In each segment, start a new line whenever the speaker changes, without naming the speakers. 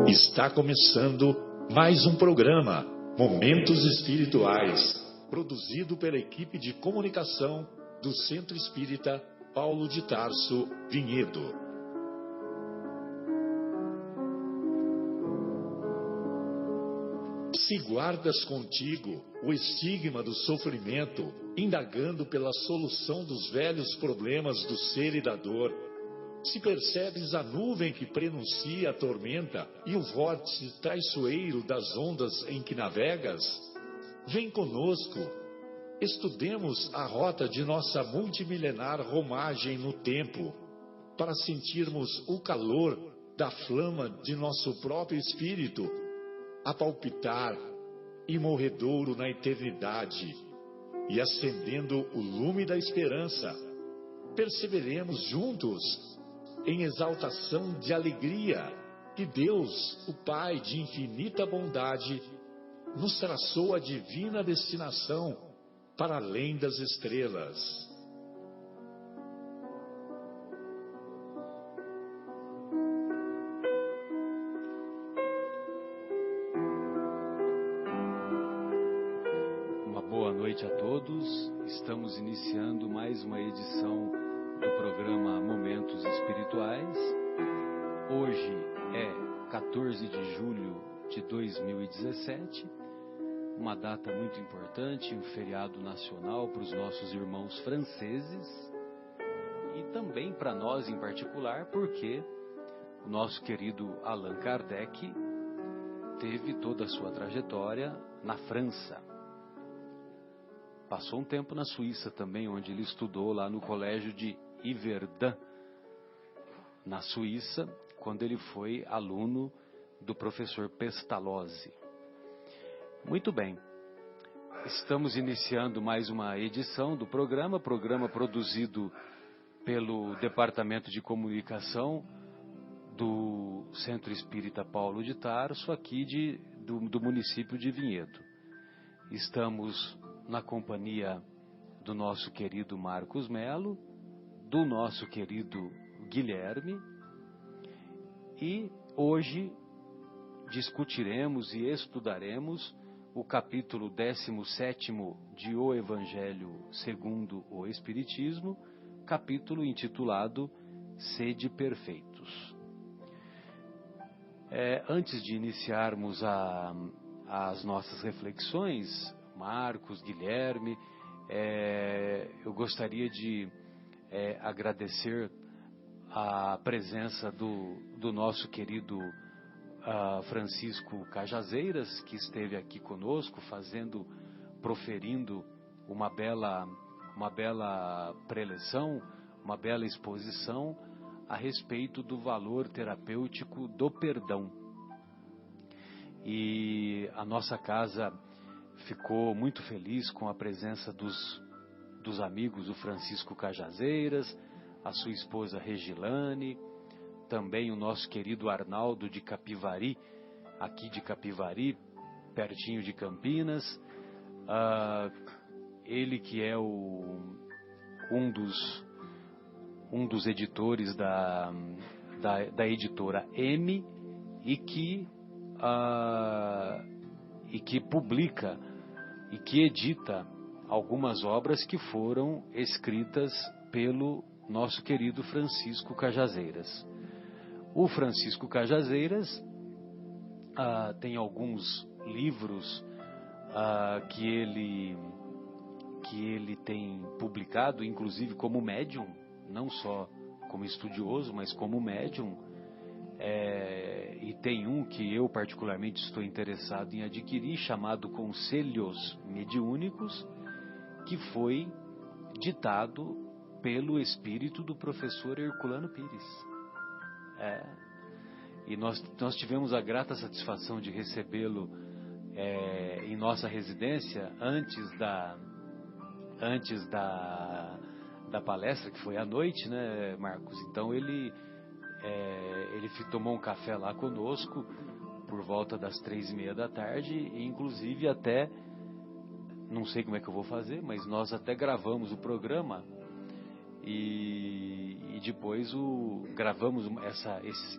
Está começando mais um programa, Momentos Espirituais, produzido pela equipe de comunicação do Centro Espírita Paulo de Tarso, Vinhedo. Se guardas contigo o estigma do sofrimento, indagando pela solução dos velhos problemas do ser e da dor, se percebes a nuvem que prenuncia a tormenta e o vórtice traiçoeiro das ondas em que navegas, vem conosco, estudemos a rota de nossa multimilenar romagem no tempo, para sentirmos o calor da flama de nosso próprio espírito, a palpitar, imorredouro na eternidade, e acendendo o lume da esperança, perseveremos juntos em exaltação de alegria que Deus, o Pai de infinita bondade, nos traçou a divina destinação para além das estrelas.
Uma boa noite a todos. Estamos iniciando mais uma edição do programa Momentos Espirituais. Hoje é 14 de julho de 2017, uma data muito importante, um feriado nacional para os nossos irmãos franceses e também para nós em particular, porque o nosso querido Allan Kardec teve toda a sua trajetória na França. Passou um tempo na Suíça também, onde ele estudou lá no colégio de Yverdun, na Suíça, quando ele foi aluno do professor Pestalozzi. Muito bem, estamos iniciando mais uma edição do programa produzido pelo Departamento de Comunicação do Centro Espírita Paulo de Tarso, aqui do município de Vinhedo. Estamos na companhia do nosso querido Marcos Melo, do nosso querido Guilherme, e hoje discutiremos e estudaremos o capítulo 17º de O Evangelho segundo o Espiritismo, capítulo intitulado Sede Perfeitos. Antes de iniciarmos as nossas reflexões, Marcos, Guilherme, eu gostaria de agradecer a presença do nosso querido Francisco Cajazeiras, que esteve aqui conosco proferindo uma bela preleção, uma bela exposição a respeito do valor terapêutico do perdão. E a nossa casa ficou muito feliz com a presença dos amigos do Francisco Cajazeiras, a sua esposa Regilane, também o nosso querido Arnaldo de Capivari, aqui de Capivari, pertinho de Campinas, ele que é um dos editores da editora M e que publica e que edita algumas obras que foram escritas pelo nosso querido Francisco Cajazeiras. O Francisco Cajazeiras tem alguns livros que ele tem publicado, inclusive como médium, não só como estudioso, mas como médium. E tem um que eu particularmente estou interessado em adquirir, chamado Conselhos Mediúnicos, que foi ditado pelo espírito do professor Herculano Pires. E nós tivemos a grata satisfação de recebê-lo em nossa residência antes da palestra, que foi à noite, né, Marcos? Então ele tomou um café lá conosco por volta das 3:30 da tarde, e inclusive até, não sei como é que eu vou fazer, mas nós até gravamos o programa e e depois gravamos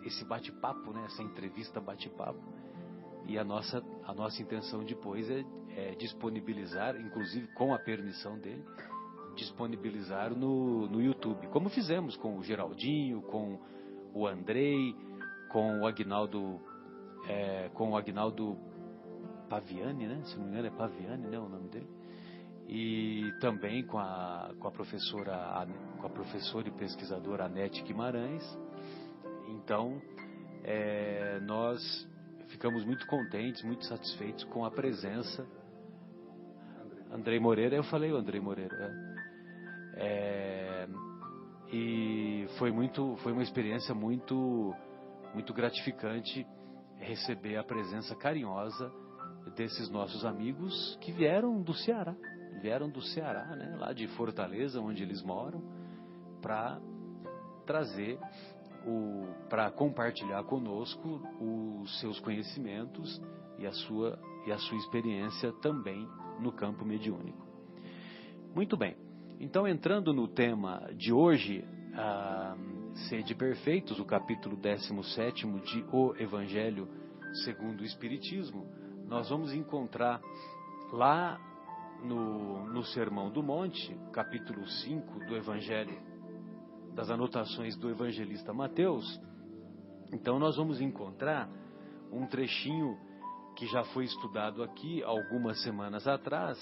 esse bate-papo, né? Essa entrevista bate-papo. E a nossa intenção depois é disponibilizar, inclusive com a permissão dele, disponibilizar no YouTube, como fizemos com o Geraldinho, com o Andrei, com o Aguinaldo Paviani, né? Se não me engano é Paviani, né, o nome dele. E também com a professora e pesquisadora Anete Guimarães. Então, nós ficamos muito contentes, muito satisfeitos com a presença. Andrei Moreira, eu falei o Andrei Moreira. E foi uma experiência muito, muito gratificante receber a presença carinhosa desses nossos amigos que vieram do Ceará, né, lá de Fortaleza, onde eles moram, para compartilhar conosco os seus conhecimentos e a sua experiência também no campo mediúnico. Muito bem. Então, entrando no tema de hoje, Sede Perfeitos, o capítulo 17 de O Evangelho segundo o Espiritismo, nós vamos encontrar lá no Sermão do Monte, capítulo 5 do Evangelho, das anotações do evangelista Mateus. Então nós vamos encontrar um trechinho que já foi estudado aqui algumas semanas atrás,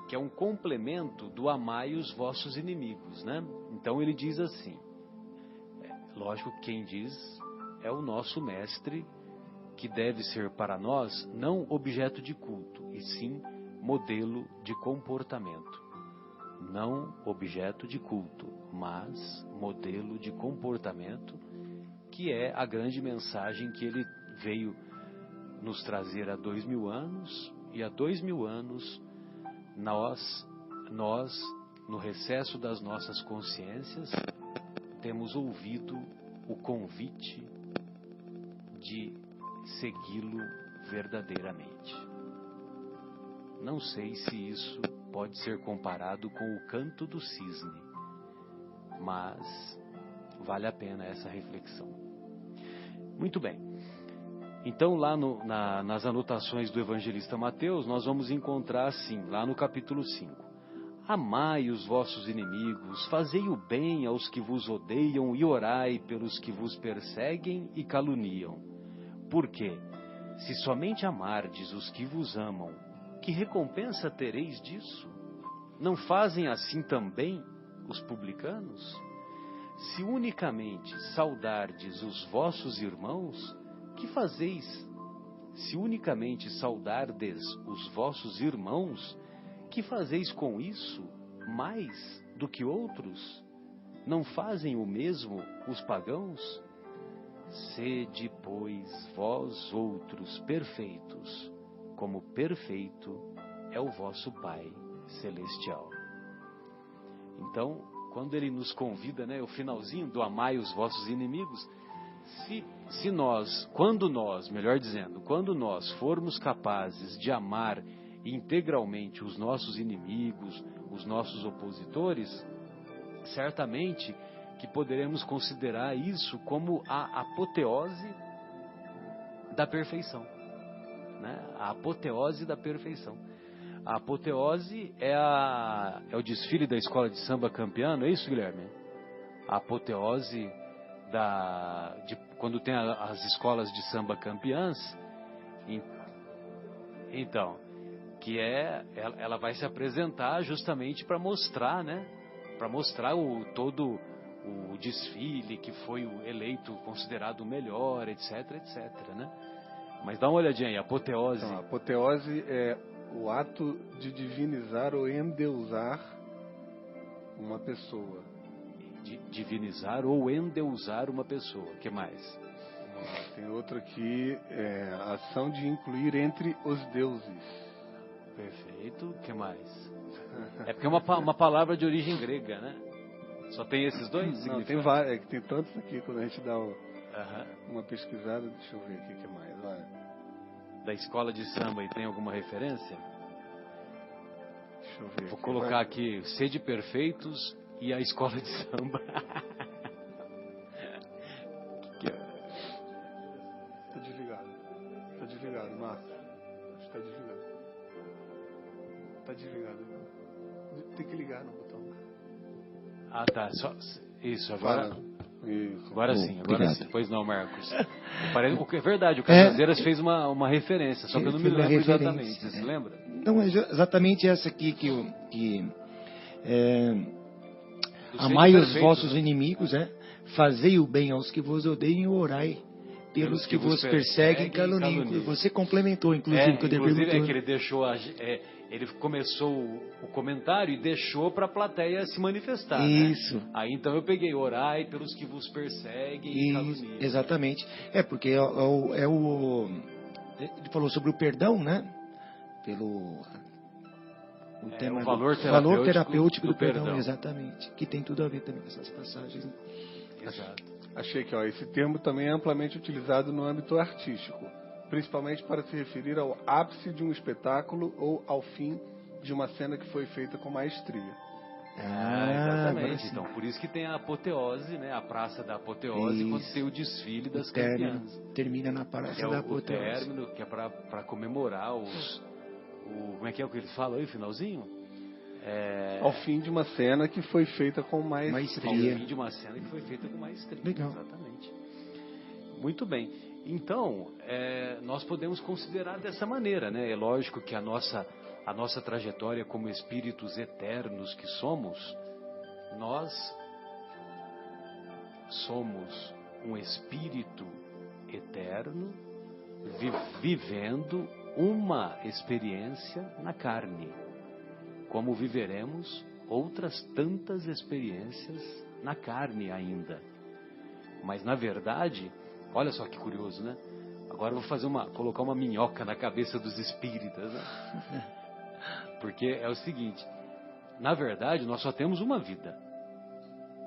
que é um complemento do amai os vossos inimigos, né? Então ele diz assim, lógico que quem diz é o nosso mestre, que deve ser para nós não objeto de culto, e sim modelo de comportamento. Não objeto de culto, mas modelo de comportamento, que é a grande mensagem que ele veio nos trazer há 2000 anos, e há 2000 anos nós, no recesso das nossas consciências, temos ouvido o convite de segui-lo verdadeiramente. Não sei se isso pode ser comparado com o canto do cisne, mas vale a pena essa reflexão. Muito bem. Então, lá nas anotações do evangelista Mateus, nós vamos encontrar assim, lá no capítulo 5. Amai os vossos inimigos, fazei o bem aos que vos odeiam e orai pelos que vos perseguem e caluniam. Porque, se somente amardes os que vos amam, que recompensa tereis disso? Não fazem assim também os publicanos? Se unicamente saudardes os vossos irmãos, que fazeis? Se unicamente saudardes os vossos irmãos, que fazeis com isso mais do que outros? Não fazem o mesmo os pagãos? Sede, pois, vós outros perfeitos, como perfeito é o vosso Pai Celestial. Então, quando ele nos convida, né, o finalzinho do amai os vossos inimigos, quando nós formos capazes de amar integralmente os nossos inimigos, os nossos opositores, certamente que poderemos considerar isso como a apoteose da perfeição, né? A apoteose da perfeição. A apoteose é o desfile da escola de samba campeã, não é isso, Guilherme? A apoteose quando tem as escolas de samba campeãs, então, que ela vai se apresentar justamente para mostrar, né? Para mostrar todo o desfile que foi eleito considerado o melhor, etc, né? Mas dá uma olhadinha aí, apoteose.
Então, a apoteose é o ato de divinizar ou endeusar uma pessoa.
Divinizar ou endeusar uma pessoa. O que mais?
Tem outro aqui, a ação de incluir entre os deuses.
Perfeito. O que mais? É porque é uma palavra de origem grega, né? Só tem esses dois?
Não, tem vários. Tem tantos aqui, quando a gente dá uma pesquisada. Deixa eu ver aqui o que mais. Vai.
Da escola de samba, e tem alguma referência?
Deixa eu ver.
Vou colocar aqui, Sede Perfeitos e a escola de samba.
desligado, Márcio. Acho que está desligado. Está desligado. Tem que ligar no botão.
Ah, tá. Isso, agora.
Isso.
Agora sim, agora
Obrigado.
sim. Pois não, Marcos. É verdade, o Cajazeiras fez uma referência, só que eu não me
Foi uma
lembro
referência,
exatamente. Você se lembra?
Não, é exatamente essa aqui
Do
amai
ser
os
perfeito,
vossos
né?
inimigos, fazei o bem aos que vos odeiam e orai pelos que vos perseguem e caluniam. Você complementou, inclusive, que eu
inclusive
perguntou.
que ele deixou, ele começou o comentário e deixou para a plateia se manifestar.
Isso.
Né? Aí então eu peguei, orai pelos que vos perseguem e caluniam.
Exatamente. Porque ele falou sobre o perdão, né? Pelo o tema
o valor
terapêutico do perdão,
perdão.
Exatamente. Que tem tudo a ver também com essas passagens.
Exato.
Achei que esse termo também é amplamente utilizado no âmbito artístico, principalmente para se referir ao ápice de um espetáculo ou ao fim de uma cena que foi feita com maestria.
Exatamente. Então, por isso que tem a apoteose, né? A praça da apoteose,
Isso.
quando tem o desfile das
Término,
campeãs.
termina na praça da
O
apoteose.
término, que é para comemorar como é que eles falam aí, finalzinho?
Ao fim de uma cena que foi feita com
Ao
Maestria.
fim de uma cena que foi feita com maestria.
Legal.
Exatamente. Muito bem. Então, nós podemos considerar dessa maneira, né? É lógico que a nossa trajetória como espíritos eternos que somos, nós somos um espírito eterno vivendo uma experiência na carne, como viveremos outras tantas experiências na carne ainda. Mas na verdade, olha só que curioso, né? Agora eu vou colocar uma minhoca na cabeça dos espíritas, né? Porque é o seguinte, na verdade nós só temos uma vida,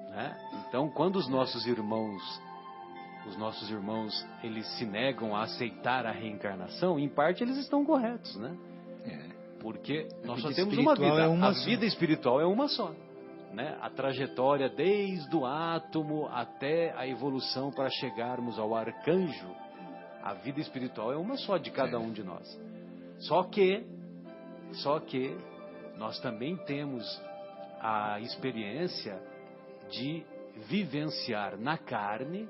né? Então quando os nossos irmãos eles se negam a aceitar a reencarnação, em parte eles estão corretos, né? Porque nós só temos uma vida. A vida espiritual é uma só, né? A trajetória desde o átomo até a evolução para chegarmos ao arcanjo, a vida espiritual é uma só de cada um de nós. Só que nós também temos a experiência de vivenciar na carne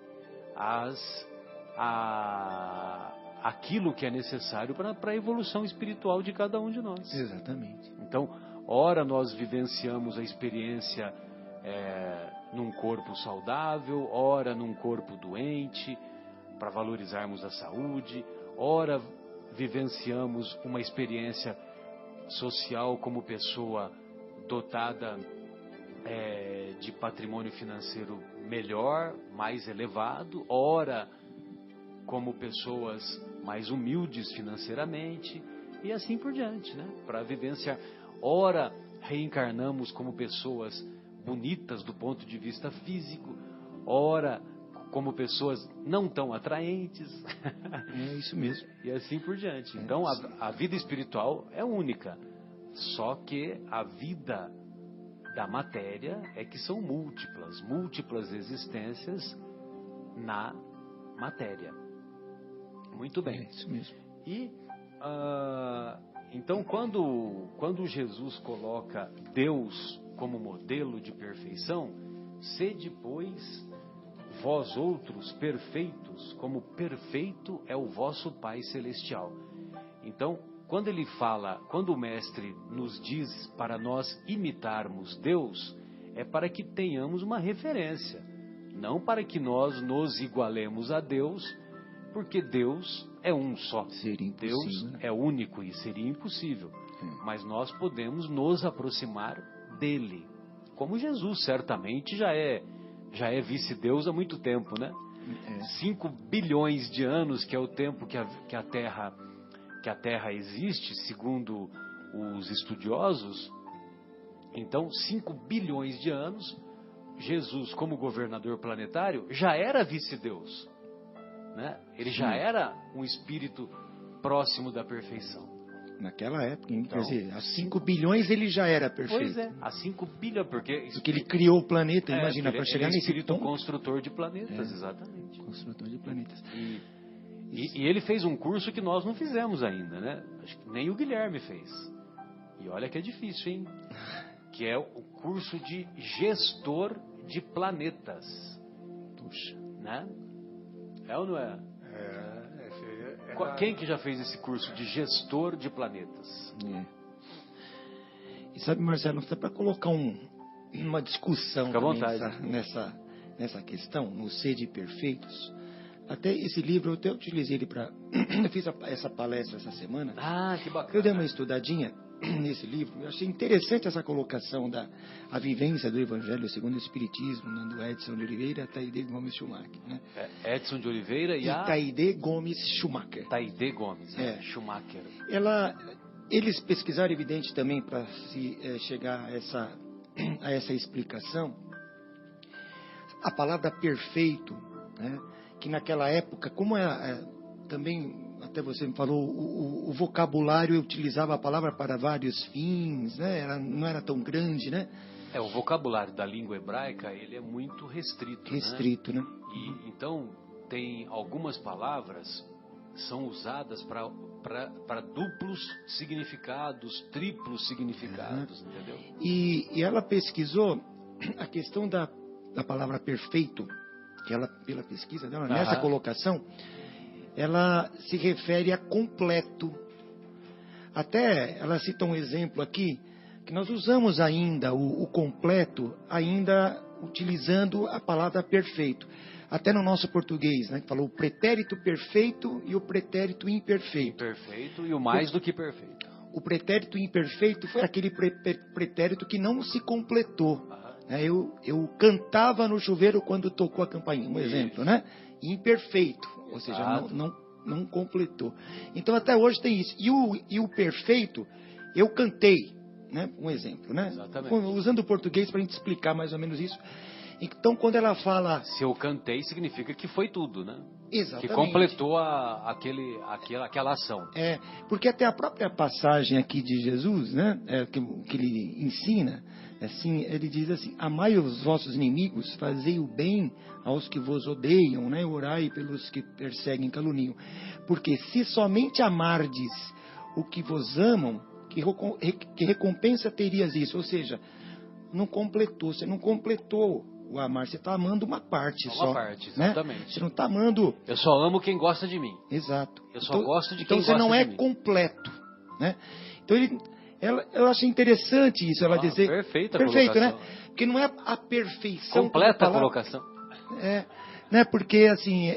aquilo que é necessário para a evolução espiritual de cada um de nós.
Exatamente.
Então, ora nós vivenciamos a experiência num corpo saudável, ora num corpo doente, para valorizarmos a saúde, ora vivenciamos uma experiência social como pessoa dotada de patrimônio financeiro melhor, mais elevado, ora como pessoas mais humildes financeiramente e assim por diante, né? Para vivenciar. Ora reencarnamos como pessoas bonitas do ponto de vista físico, ora como pessoas não tão atraentes.
É isso mesmo.
E assim por diante. Então a vida espiritual é única, só que a vida da matéria é que são múltiplas existências na matéria. Muito bem.
É isso mesmo.
E então quando Jesus coloca Deus como modelo de perfeição, sede, pois, vós outros perfeitos, como perfeito é o vosso Pai Celestial. Então, quando o Mestre nos diz para nós imitarmos Deus, é para que tenhamos uma referência, não para que nós nos igualemos a Deus, porque Deus é um só.
Seria impossível,
Deus
né?
é único e seria impossível. Mas nós podemos nos aproximar dele. Como Jesus certamente já é vice-deus há muito tempo, né? 5 bilhões de anos, que é o tempo que a Terra existe, segundo os estudiosos. Então, 5 bilhões de anos, Jesus, como governador planetário, já era vice-deus, né? Ele já era um espírito próximo da perfeição.
Naquela época,
Então,
quer dizer, há 5 bilhões ele já era perfeito.
Pois é, há 5 bilhões, porque
ele criou o planeta, imagina,
ele
para chegar
é
nesse
espírito
ponto.
construtor de planetas, exatamente.
Construtor de planetas.
E ele fez um curso que nós não fizemos ainda, né? Acho que nem o Guilherme fez. E olha que é difícil, hein? Que é o curso de gestor de planetas.
Puxa.
Né? É ou não é?
É.
Quem que já fez esse curso de gestor de planetas?
E sabe, Marcelo, até para colocar uma discussão
Fica à vontade.
nessa questão, no Sede Perfeitos, até esse livro, eu até utilizei ele para... Eu fiz essa palestra essa semana.
Ah, que bacana.
Eu dei uma estudadinha nesse livro. Eu achei interessante essa colocação a vivência do Evangelho segundo o Espiritismo, né, do Edson de Oliveira e Taide Gomes Schumacher. Né?
Edson de Oliveira e a...
Taide Gomes Schumacher.
Taide Gomes, Schumacher.
Eles pesquisaram, evidente, também para se chegar a essa explicação, a palavra perfeito, né, que naquela época, como também, até você me falou, o vocabulário utilizava a palavra para vários fins, né, não era tão grande, né?
O vocabulário da língua hebraica, ele é muito restrito.
Restrito, né?
E, então, tem algumas palavras são usadas para duplos significados, triplos significados, entendeu?
E ela pesquisou a questão da palavra perfeito, que ela, pela pesquisa dela, nessa colocação, ela se refere a completo. Até ela cita um exemplo aqui, que nós usamos ainda o completo, ainda utilizando a palavra perfeito. Até no nosso português, né? Que falou o pretérito perfeito e o pretérito imperfeito.
Imperfeito e o mais do que perfeito.
O pretérito imperfeito foi aquele pretérito que não se completou. Eu cantava no chuveiro quando tocou a campainha, um exemplo, né? Imperfeito, ou seja, não completou. Então até hoje tem isso. E o perfeito, eu cantei, né? Um exemplo, né?
Exatamente.
Usando o português para a gente explicar mais ou menos isso. Então, quando ela fala...
Se eu cantei, significa que foi tudo, né?
Exatamente.
Que completou aquela ação.
Porque até a própria passagem aqui de Jesus, né? Que ele ensina, assim, ele diz assim, amai os vossos inimigos, fazei o bem aos que vos odeiam, né? Orai pelos que perseguem e caluniam. Porque se somente amardes o que vos amam, que recompensa terias isso? Ou seja, você não completou o amar, você está amando uma parte só.
Uma parte, exatamente.
Né? Você não está amando...
Eu só amo quem gosta de mim.
Exato.
Eu só gosto de quem gosta de mim.
Então você não é completo. Né? Então eu achei interessante isso, ela dizer...
Perfeito,
né? Porque não é a perfeição...
Completa a colocação.
Né? Porque assim,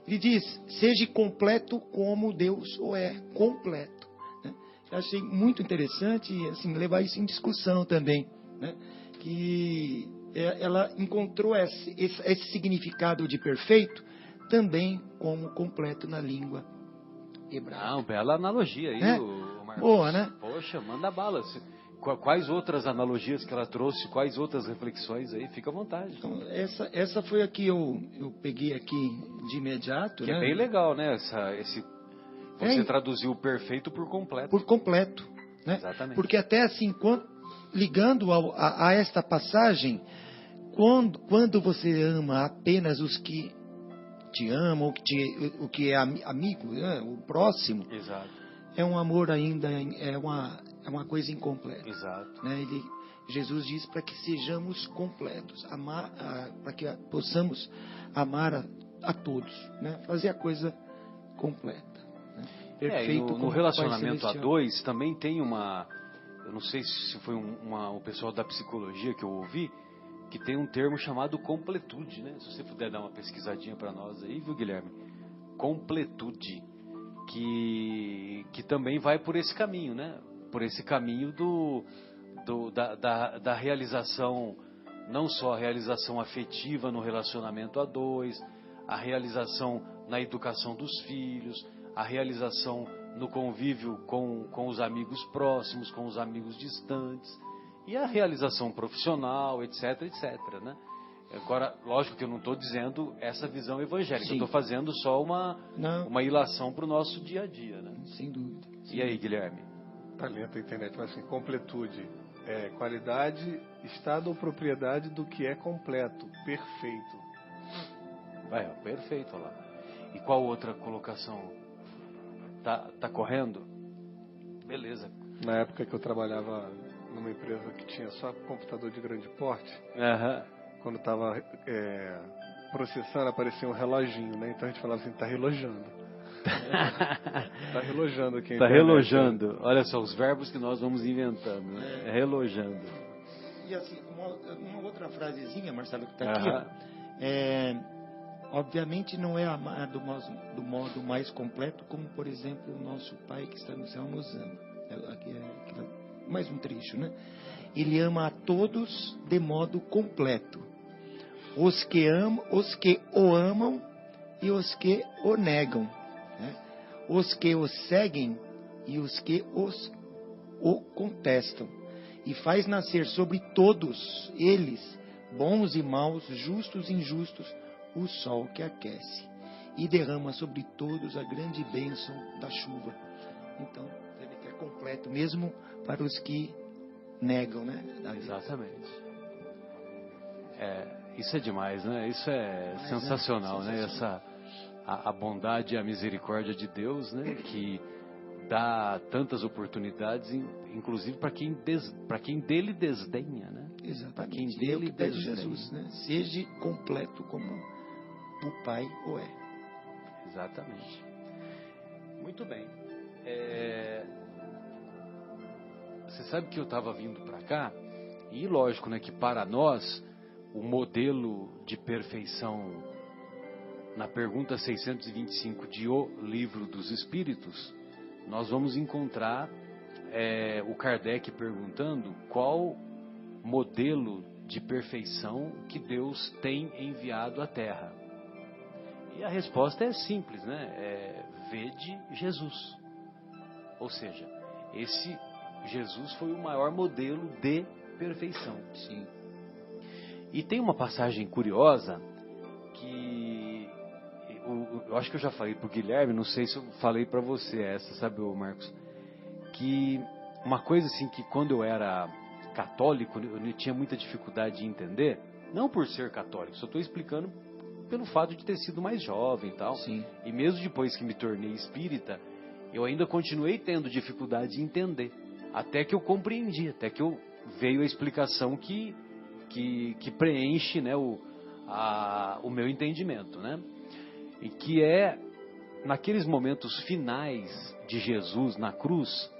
ele diz, seja completo como Deus o é, completo. Né? Eu achei muito interessante assim, levar isso em discussão também. Né? Que... ela encontrou esse significado de perfeito também como completo na língua hebraica.
Bela analogia aí, Marcos.
Boa, né?
Poxa, manda bala. Quais outras analogias que ela trouxe, quais outras reflexões aí? Fica à vontade.
Então, essa foi a que eu peguei aqui de imediato.
Que
né?
É bem legal, né? Você traduziu o perfeito por completo.
Por completo. Né?
Exatamente.
Porque até assim, ligando a esta passagem... Quando você ama apenas os que te amam, o que é amigo, né? O próximo,
exato,
é um amor ainda, é uma coisa incompleta.
Exato.
Né? Jesus diz para que sejamos completos, para que possamos amar a todos, né? Fazer a coisa completa. Né? Perfeito.
No relacionamento a dois também tem uma... Eu não sei se foi o pessoal da psicologia que eu ouvi, que tem um termo chamado completude, né? Se você puder dar uma pesquisadinha para nós aí, viu, Guilherme? Completude, que também vai por esse caminho, né? Por esse caminho da realização, não só a realização afetiva no relacionamento a dois, a realização na educação dos filhos, a realização no convívio com os amigos próximos, com os amigos distantes, e a realização profissional, etc, etc, né? Agora, lógico que eu não estou dizendo essa visão evangélica, eu estou fazendo só uma ilação para o nosso dia a dia, né?
Sem dúvida.
E aí, Guilherme?
Tá lento a internet, mas assim, completude é qualidade, estado ou propriedade do que é completo, perfeito.
Perfeito, olha lá. E qual outra colocação? Tá correndo? Beleza.
Na época que eu trabalhava numa empresa que tinha só computador de grande porte, quando estava processando, aparecia um reloginho, né? Então a gente falava assim, tá relojando. Tá relojando aqui.
Tá relojando. Olha só, os verbos que nós vamos inventando, né? Relojando.
E assim, uma outra frasezinha, Marcelo, que está aqui, ó, obviamente não é amado do modo mais completo, como, por exemplo, o nosso Pai que está no céu nos ama. Aqui mais um trecho, né? Ele ama a todos de modo completo. Os que o amam e os que o negam. Né? Os que o seguem e os que o contestam. E faz nascer sobre todos eles, bons e maus, justos e injustos, o sol que aquece. E derrama sobre todos a grande bênção da chuva. Então, ele quer completo, mesmo para os que negam, né?
Exatamente. Isso é demais, né? Isso é sensacional, né? A bondade e a misericórdia de Deus, né? Que dá tantas oportunidades, inclusive para quem dele desdenha, né?
Exatamente.
Para quem
dele
dele
pede
desdenha.
Jesus, né? Seja completo como o Pai o é.
Exatamente. Muito bem. Você sabe que eu estava vindo para cá, e lógico, né, que para nós o modelo de perfeição na pergunta 625 de O Livro dos Espíritos, nós vamos encontrar o Kardec perguntando qual modelo de perfeição que Deus tem enviado à Terra. E a resposta é simples, né? Vede Jesus. Ou seja, esse Jesus foi o maior modelo de perfeição.
Sim.
E tem uma passagem curiosa que eu acho que eu já falei para o Guilherme, não sei se eu falei para você essa, sabe, Marcos? Que uma coisa assim que quando eu era católico eu tinha muita dificuldade de entender, não por ser católico, só estou explicando pelo fato de ter sido mais jovem e tal.
Sim.
E mesmo depois que me tornei espírita, eu ainda continuei tendo dificuldade de entender. Até que eu compreendi, até que veio a explicação que preenche, né, o meu entendimento, né? E que naqueles momentos finais de Jesus na cruz,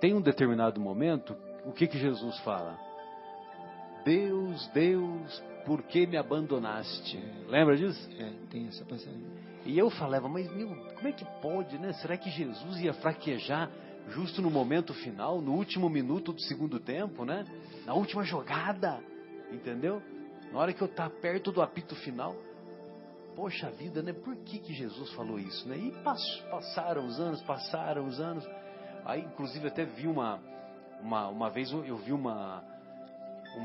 tem um determinado momento, o que Jesus fala? Deus, Deus, por que me abandonaste? Lembra disso?
Tem essa passagem.
E eu falava, mas como é que pode, né? Será que Jesus ia fraquejar justo no momento final, no último minuto do segundo tempo, né? Na última jogada, entendeu? Na hora que eu estou perto do apito final. Poxa vida, né? Por que Jesus falou isso, né? E passaram os anos. Aí, inclusive, até vi uma vez eu vi uma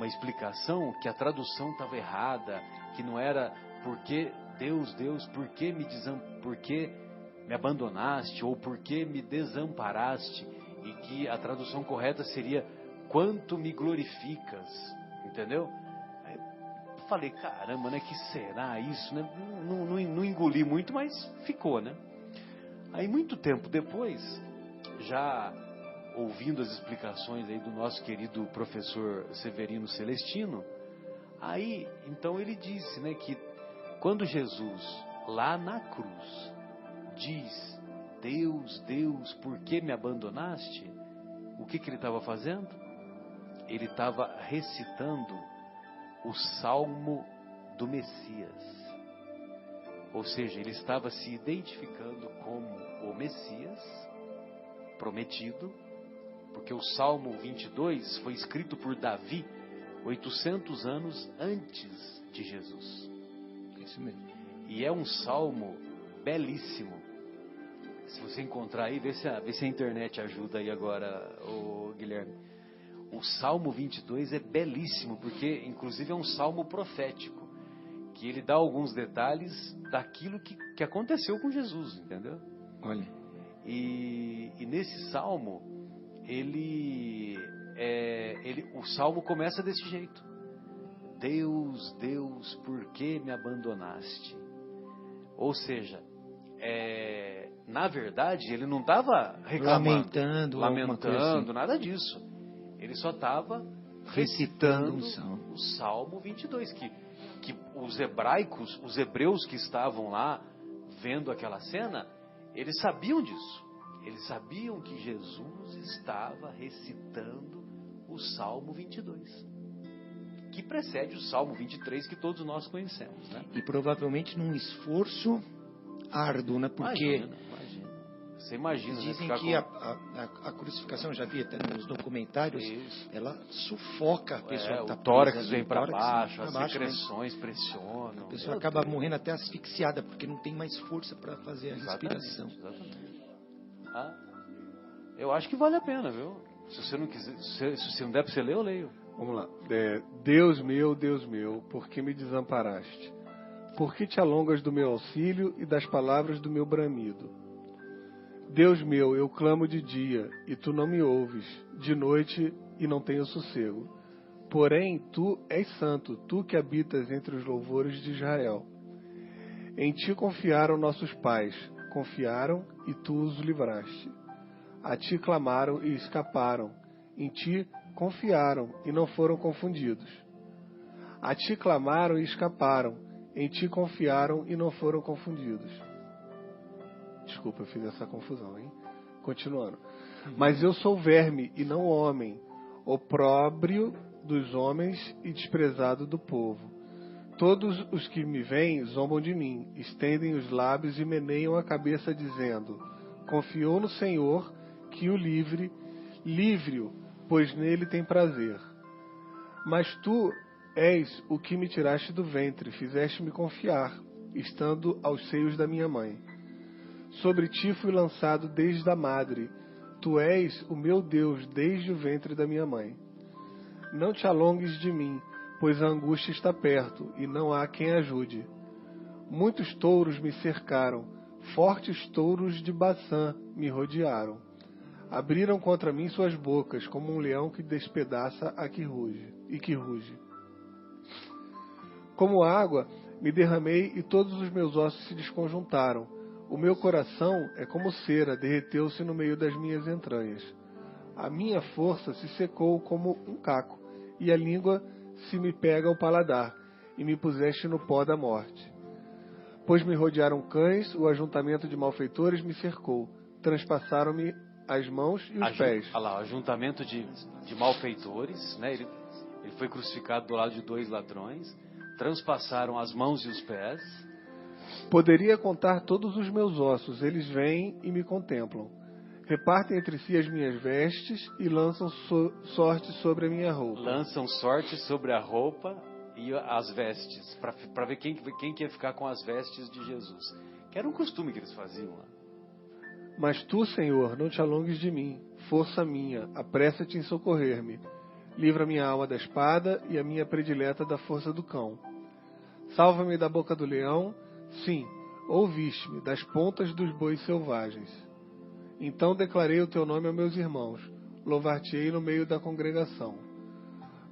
explicação que a tradução estava errada, que não era porque Deus, por que me abandonaste, ou por que me desamparaste, e que a tradução correta seria quanto me glorificas, entendeu? Aí eu falei, caramba, né? Que será isso, né? Não engoli muito, mas ficou, né? Aí muito tempo depois, já ouvindo as explicações aí do nosso querido professor Severino Celestino, aí então ele disse, né, que quando Jesus lá na cruz diz Deus, Deus, por que me abandonaste? O que ele estava fazendo? Ele estava recitando o Salmo do Messias. Ou seja, ele estava se identificando como o Messias prometido, porque o Salmo 22 foi escrito por Davi 800 anos antes de Jesus.
Isso mesmo.
E é um salmo belíssimo. Se você encontrar aí, vê se a internet ajuda aí agora, Guilherme. O Salmo 22 é belíssimo, porque inclusive é um salmo profético, que ele dá alguns detalhes daquilo que aconteceu com Jesus, entendeu?
Olha.
E nesse salmo, o salmo começa desse jeito. Deus, Deus, por que me abandonaste? Ou seja, na verdade, ele não estava reclamando, lamentando, nada disso. Ele só estava recitando o Salmo 22, que os hebreus que estavam lá vendo aquela cena, eles sabiam disso. Eles sabiam que Jesus estava recitando o Salmo 22, que precede o Salmo 23 que todos nós conhecemos, né?
E provavelmente num esforço árduo, né? Porque
imagina. Você imagina,
dizem,
né?
que a crucificação, já vi até nos documentários, ela sufoca a pessoa que está
presa. O tórax vem para baixo, as secreções pressionam.
A pessoa acaba morrendo até asfixiada, porque não tem mais força para fazer a respiração.
Exatamente. Eu acho que vale a pena, viu? Se você não quiser, se você não der para você ler, eu leio.
Vamos lá. Deus meu, por que me desamparaste? Por que te alongas do meu auxílio e das palavras do meu bramido? Deus meu, eu clamo de dia, e tu não me ouves, de noite, e não tenho sossego. Porém, tu és santo, tu que habitas entre os louvores de Israel. Em ti confiaram nossos pais, confiaram, e tu os livraste. A ti clamaram e escaparam, em ti confiaram e não foram confundidos. A ti clamaram e escaparam, em ti confiaram e não foram confundidos. Desculpa, eu fiz essa confusão, hein? Continuando. Mas eu sou verme e não homem, opróbrio dos homens e desprezado do povo. Todos os que me veem zombam de mim, estendem os lábios e meneiam a cabeça, dizendo: confiou no Senhor, que o livre-o, pois nele tem prazer. Mas tu és o que me tiraste do ventre, fizeste-me confiar, estando aos seios da minha mãe. Sobre ti fui lançado desde a madre, tu és o meu Deus desde o ventre da minha mãe. Não te alongues de mim, pois a angústia está perto, e não há quem ajude. Muitos touros me cercaram, fortes touros de Baçã me rodearam. Abriram contra mim suas bocas, como um leão que despedaça a que ruge. Como água, me derramei e todos os meus ossos se desconjuntaram. O meu coração é como cera, derreteu-se no meio das minhas entranhas. A minha força se secou como um caco, e a língua se me pega ao paladar, e me puseste no pó da morte. Pois me rodearam cães, o ajuntamento de malfeitores me cercou, transpassaram-me as mãos e os pés.
Olha lá, o ajuntamento de malfeitores, né? Ele foi crucificado do lado de 2 ladrões, transpassaram as mãos e os pés.
Poderia contar todos os meus ossos, eles vêm e me contemplam. Repartem entre si as minhas vestes e lançam sorte sobre a minha roupa.
Lançam sorte sobre a roupa e as vestes, para ver quem que ia ficar com as vestes de Jesus. Que era um costume que eles faziam lá.
Mas tu, Senhor, não te alongues de mim, força minha, apressa-te em socorrer-me. Livra minha alma da espada e a minha predileta da força do cão. Salva-me da boca do leão, sim, ouviste-me, das pontas dos bois selvagens. Então declarei o teu nome a meus irmãos, louvar-te-ei no meio da congregação.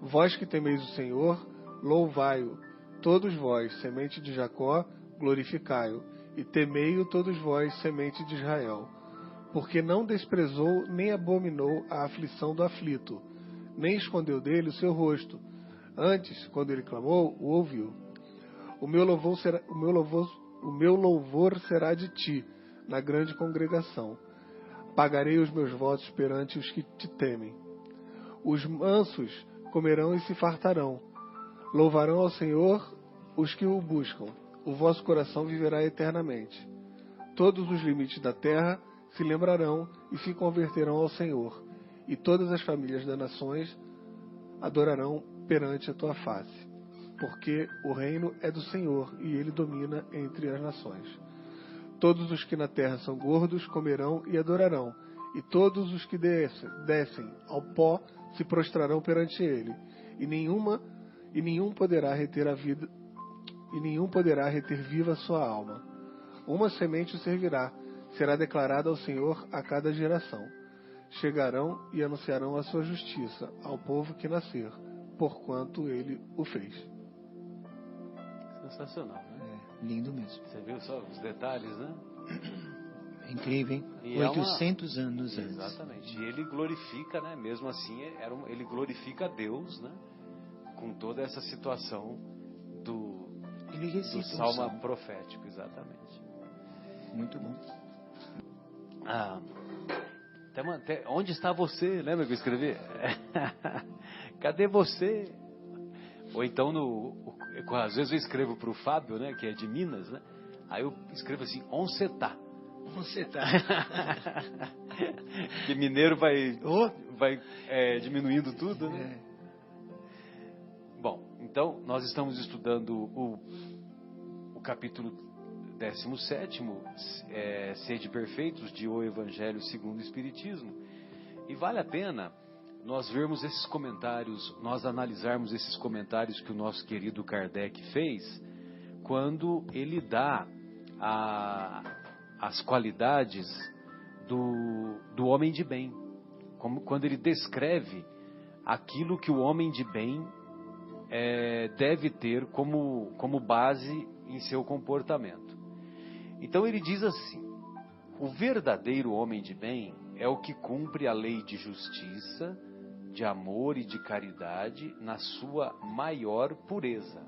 Vós que temeis o Senhor, louvai-o, todos vós, semente de Jacó, glorificai-o, e temei-o todos vós, semente de Israel. Porque não desprezou nem abominou a aflição do aflito, nem escondeu dele o seu rosto. Antes, quando ele clamou, o ouviu. O meu louvor será de ti, na grande congregação. Pagarei os meus votos perante os que te temem. Os mansos comerão e se fartarão. Louvarão ao Senhor os que o buscam. O vosso coração viverá eternamente. Todos os limites da terra se lembrarão e se converterão ao Senhor, e todas as famílias das nações adorarão perante a tua face. Porque o reino é do Senhor, e ele domina entre as nações. Todos os que na terra são gordos comerão e adorarão, e todos os que descem ao pó se prostrarão perante ele, e nenhum poderá reter a vida, e nenhum poderá reter viva a sua alma. Uma semente o servirá, será declarada ao Senhor a cada geração. Chegarão e anunciarão a sua justiça ao povo que nascer, porquanto ele o fez.
Sensacional, né?
Lindo mesmo.
Você viu só os detalhes, né?
Incrível, hein? E 800 anos antes.
Exatamente. E ele glorifica, né? Mesmo assim, ele glorifica a Deus, né? Com toda essa situação do salmo profético, exatamente.
Muito bom.
Onde está você? Lembra que eu escrevi? Cadê você? Ou então, às vezes eu escrevo para o Fábio, né? Que é de Minas, né? Aí eu escrevo assim, onde você está?
Você tá.
Que mineiro vai diminuindo tudo, né? Bom, então nós estamos estudando o capítulo 17, Sede Perfeitos, de O Evangelho segundo o Espiritismo. E vale a pena nós vermos esses comentários, nós analisarmos esses comentários que o nosso querido Kardec fez, quando ele dá as qualidades do homem de bem, quando ele descreve aquilo que o homem de bem deve ter como base em seu comportamento. Então ele diz assim: o verdadeiro homem de bem é o que cumpre a lei de justiça, de amor e de caridade na sua maior pureza.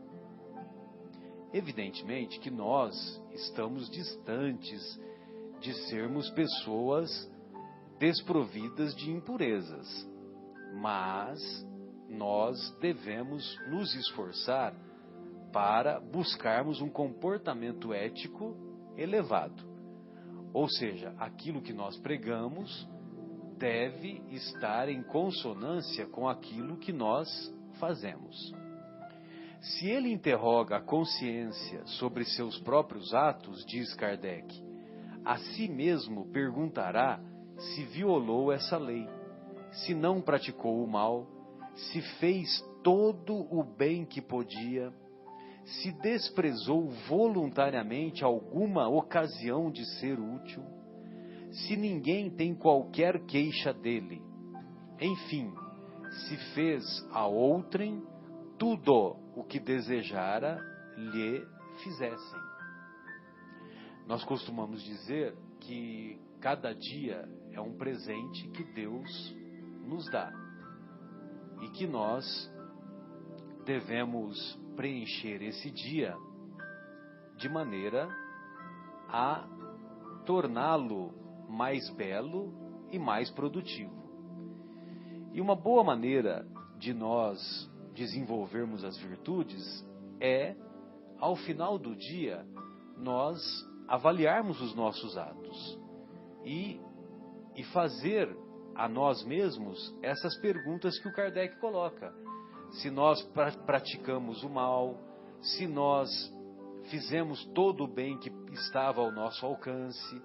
Evidentemente que nós estamos distantes de sermos pessoas desprovidas de impurezas, mas nós devemos nos esforçar para buscarmos um comportamento ético elevado. Ou seja, aquilo que nós pregamos deve estar em consonância com aquilo que nós fazemos. Se ele interroga a consciência sobre seus próprios atos, diz Kardec, a si mesmo perguntará se violou essa lei, se não praticou o mal, se fez todo o bem que podia, se desprezou voluntariamente alguma ocasião de ser útil, se ninguém tem qualquer queixa dele, enfim, se fez a outrem tudo o que desejara lhe fizessem. Nós costumamos dizer que cada dia é um presente que Deus nos dá e que nós devemos preencher esse dia de maneira a torná-lo mais belo e mais produtivo. E uma boa maneira de nós desenvolvermos as virtudes é, ao final do dia, nós avaliarmos os nossos atos e fazer a nós mesmos essas perguntas que o Kardec coloca. Se nós praticamos o mal, se nós fizemos todo o bem que estava ao nosso alcance,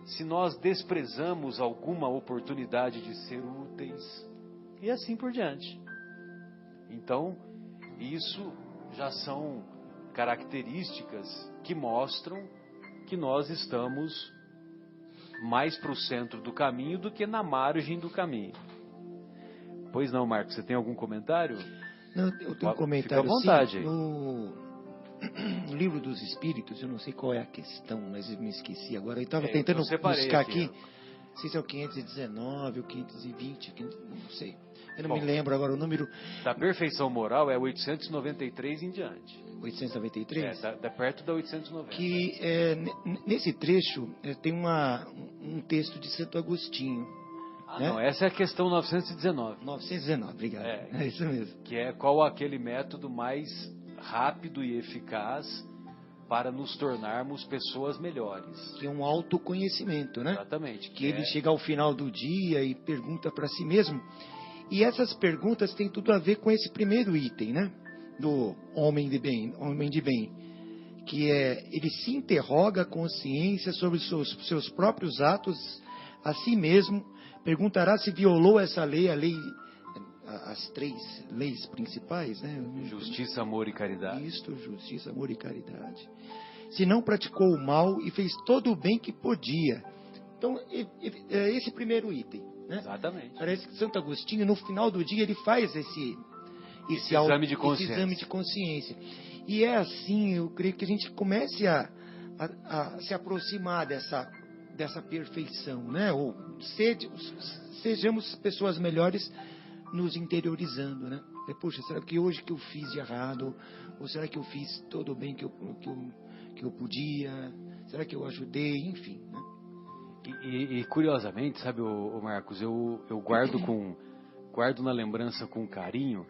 se nós desprezamos alguma oportunidade de ser úteis, e assim por diante. Então, isso já são características que mostram que nós estamos mais para o centro do caminho do que na margem do caminho. Pois não, Marcos, você tem algum comentário?
Não, eu tenho um comentário.
Fica à vontade.
Sim, no Livro dos Espíritos, eu não sei qual é a questão, mas eu me esqueci agora. Eu estava tentando buscar aqui. Não sei se é o 519, o 520, não sei. Eu não me lembro agora o número.
Da perfeição moral é 893 em diante.
893?
Tá perto da 890.
Que nesse trecho tem um texto de Santo Agostinho. Né?
Não, essa é a questão 919.
919, obrigado. É isso mesmo.
Que é qual aquele método mais rápido e eficaz para nos tornarmos pessoas melhores.
Que é um autoconhecimento, né?
Exatamente.
Que ele chega ao final do dia e pergunta para si mesmo. E essas perguntas têm tudo a ver com esse primeiro item, né? Do homem de bem. Que ele se interroga a consciência sobre seus próprios atos, a si mesmo, perguntará se violou essa lei, as três leis principais, né?
Justiça, amor e caridade.
Isto, justiça, amor e caridade. Se não praticou o mal e fez todo o bem que podia. Então, esse primeiro item, né?
Exatamente.
Parece que Santo Agostinho, no final do dia, ele faz esse
exame de consciência.
E é assim, eu creio que a gente comece a a se aproximar dessa perfeição, né? Ou sejamos pessoas melhores nos interiorizando, né? Poxa, será que hoje que eu fiz de errado? Ou será que eu fiz todo o bem que eu podia? Será que eu ajudei? Enfim, né?
E curiosamente, sabe, o Marcos, eu guardo na lembrança com carinho,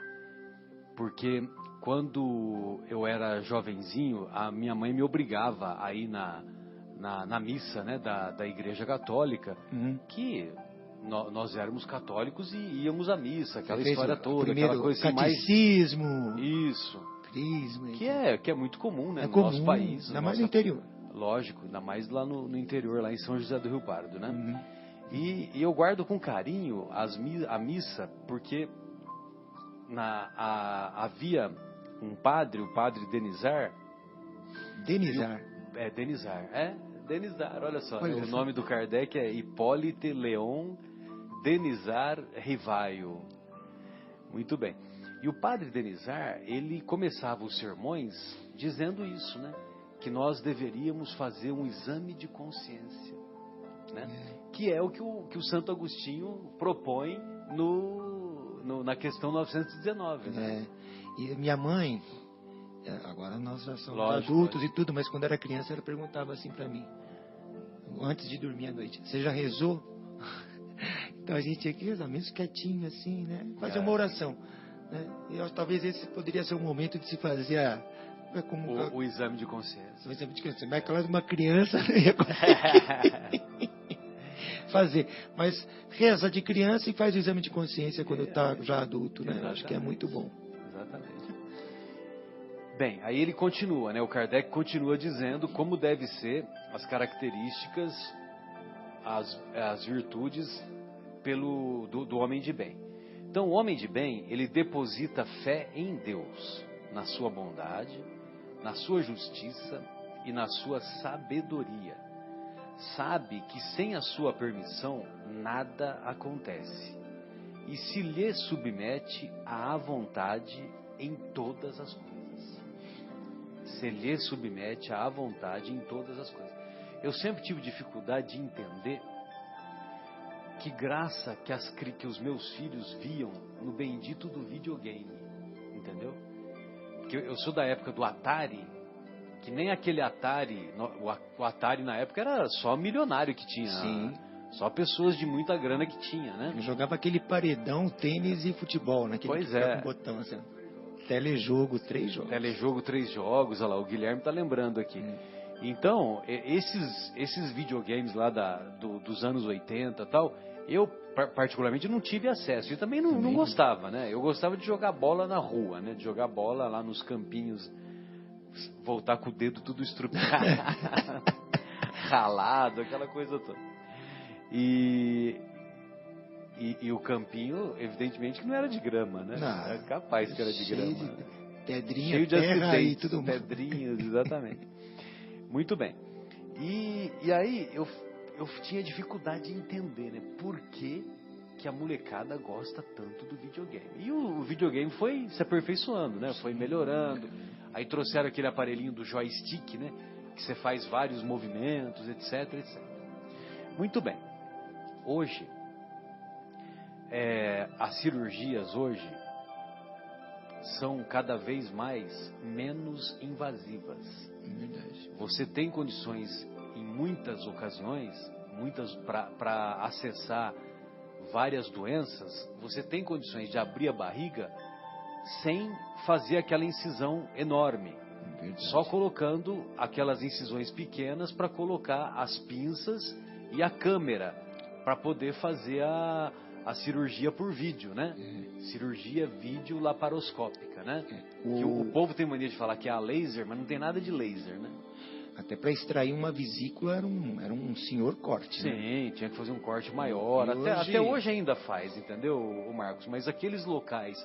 porque quando eu era jovenzinho, a minha mãe me obrigava a ir na missa, né, da Igreja Católica, que nós éramos católicos e íamos à missa, aquela história toda, aquela coisa assim,
catecismo,
isso,
crisma,
que é muito comum, né,
no
comum, nosso país,
ainda mais no interior.
Lógico, ainda mais lá no interior, lá em São José do Rio Pardo, né? E eu guardo com carinho a missa, porque havia um padre, o padre Denizar.
Denizar,
olha só. O nome do Kardec é Hipólite Leon Denizar Rivaio. Muito bem. E o padre Denizar, ele começava os sermões dizendo isso, né? Que nós deveríamos fazer um exame de consciência, né? Que é o que o Santo Agostinho propõe na questão 919, né?
E minha mãe, agora nós já somos adultos e tudo, mas quando era criança ela perguntava assim para mim, antes de dormir à noite: você já rezou? Então a gente tinha que rezar, mesmo quietinho assim, né? Fazer uma oração, né? E talvez esse poderia ser o momento de se fazer
o exame de consciência.
O exame de consciência. Mas claro, uma criança não ia conseguir fazer. Mas reza de criança e faz o exame de consciência quando está já adulto, né? Acho que é muito bom.
Exatamente. Bem, aí ele continua, né? O Kardec continua dizendo como deve ser as características, as virtudes do homem de bem. Então, o homem de bem, ele deposita fé em Deus, na sua bondade, na sua justiça e na sua sabedoria. Sabe que sem a sua permissão nada acontece e se lhe submete à vontade em todas as coisas. Se lhe submete à vontade em todas as coisas. Eu sempre tive dificuldade de entender que graça que os meus filhos viam no bendito do videogame, entendeu? Porque eu sou da época do Atari, que nem aquele Atari, o Atari na época era só milionário que tinha.
Sim.
Só pessoas de muita grana que tinha, né?
Eu jogava aquele paredão, tênis e futebol, né?
Pois é.
Com botão assim. Telejogo, 3 jogos.
Telejogo, 3 jogos, olha lá, o Guilherme tá lembrando aqui. Então, esses videogames lá dos anos 80 e tal, eu particularmente não tive acesso. Eu também não gostava, né? Eu gostava de jogar bola na rua, né? De jogar bola lá nos campinhos, voltar com o dedo tudo estrupado, ralado, aquela coisa toda. E o campinho, evidentemente, que não era de grama, né?
Não,
era capaz que era de grama.
Pedrinha,
cheio de
terra
acidentes,
e tudo mais.
pedrinhas, exatamente. Muito bem. E aí eu tinha dificuldade de entender, né? Por que a molecada gosta tanto do videogame. E o videogame foi se aperfeiçoando, né? Foi melhorando. Aí trouxeram aquele aparelhinho do joystick, né? Que você faz vários movimentos, etc, etc. Muito bem. Hoje, as cirurgias hoje são cada vez menos invasivas.
Verdade.
Você tem condições, em muitas ocasiões, para acessar várias doenças, você tem condições de abrir a barriga sem fazer aquela incisão enorme.
Verdade.
Só colocando aquelas incisões pequenas para colocar as pinças e a câmera para poder fazer a cirurgia por vídeo, né? Cirurgia vídeo laparoscópica, né? Que o povo tem mania de falar que é a laser, mas não tem nada de laser, né?
Até para extrair uma vesícula era um senhor corte,
Sim,
né?
tinha que fazer um corte maior. Até hoje ainda faz, entendeu, o Marcos? Mas aqueles locais,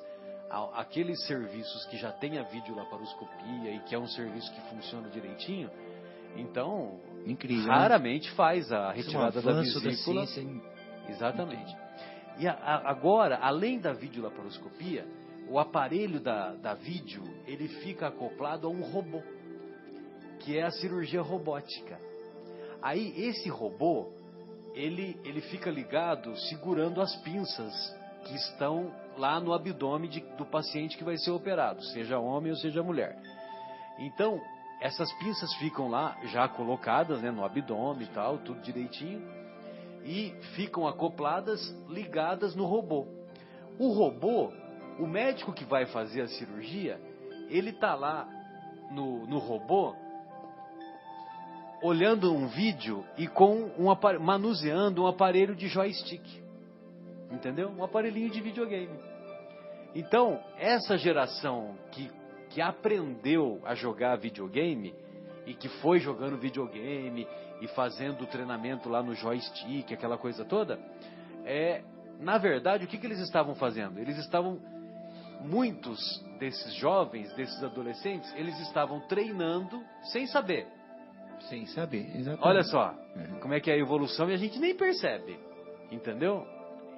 aqueles serviços que já tem a videolaparoscopia e que é um serviço que funciona direitinho, então
incrível,
raramente faz a retirada da
avanço
vesícula.
da ciência.
Exatamente. E agora, além da videolaparoscopia, o aparelho da vídeo, ele fica acoplado a um robô que é a cirurgia robótica. Aí esse robô, ele fica ligado segurando as pinças que estão lá no abdômen do paciente que vai ser operado, seja homem ou seja mulher. Então, essas pinças ficam lá já colocadas, né, no abdômen e tal, tudo direitinho, e ficam acopladas, ligadas no robô. O robô, o médico que vai fazer a cirurgia, ele está lá no robô, olhando um vídeo e manuseando um aparelho de joystick. Entendeu? Um aparelhinho de videogame. Então, essa geração que aprendeu a jogar videogame e que foi jogando videogame e fazendo o treinamento lá no joystick, aquela coisa toda, na verdade, o que eles estavam fazendo? Muitos desses jovens, desses adolescentes, eles estavam treinando sem saber.
Sem saber, exatamente.
Olha só, como é que é a evolução e a gente nem percebe, entendeu?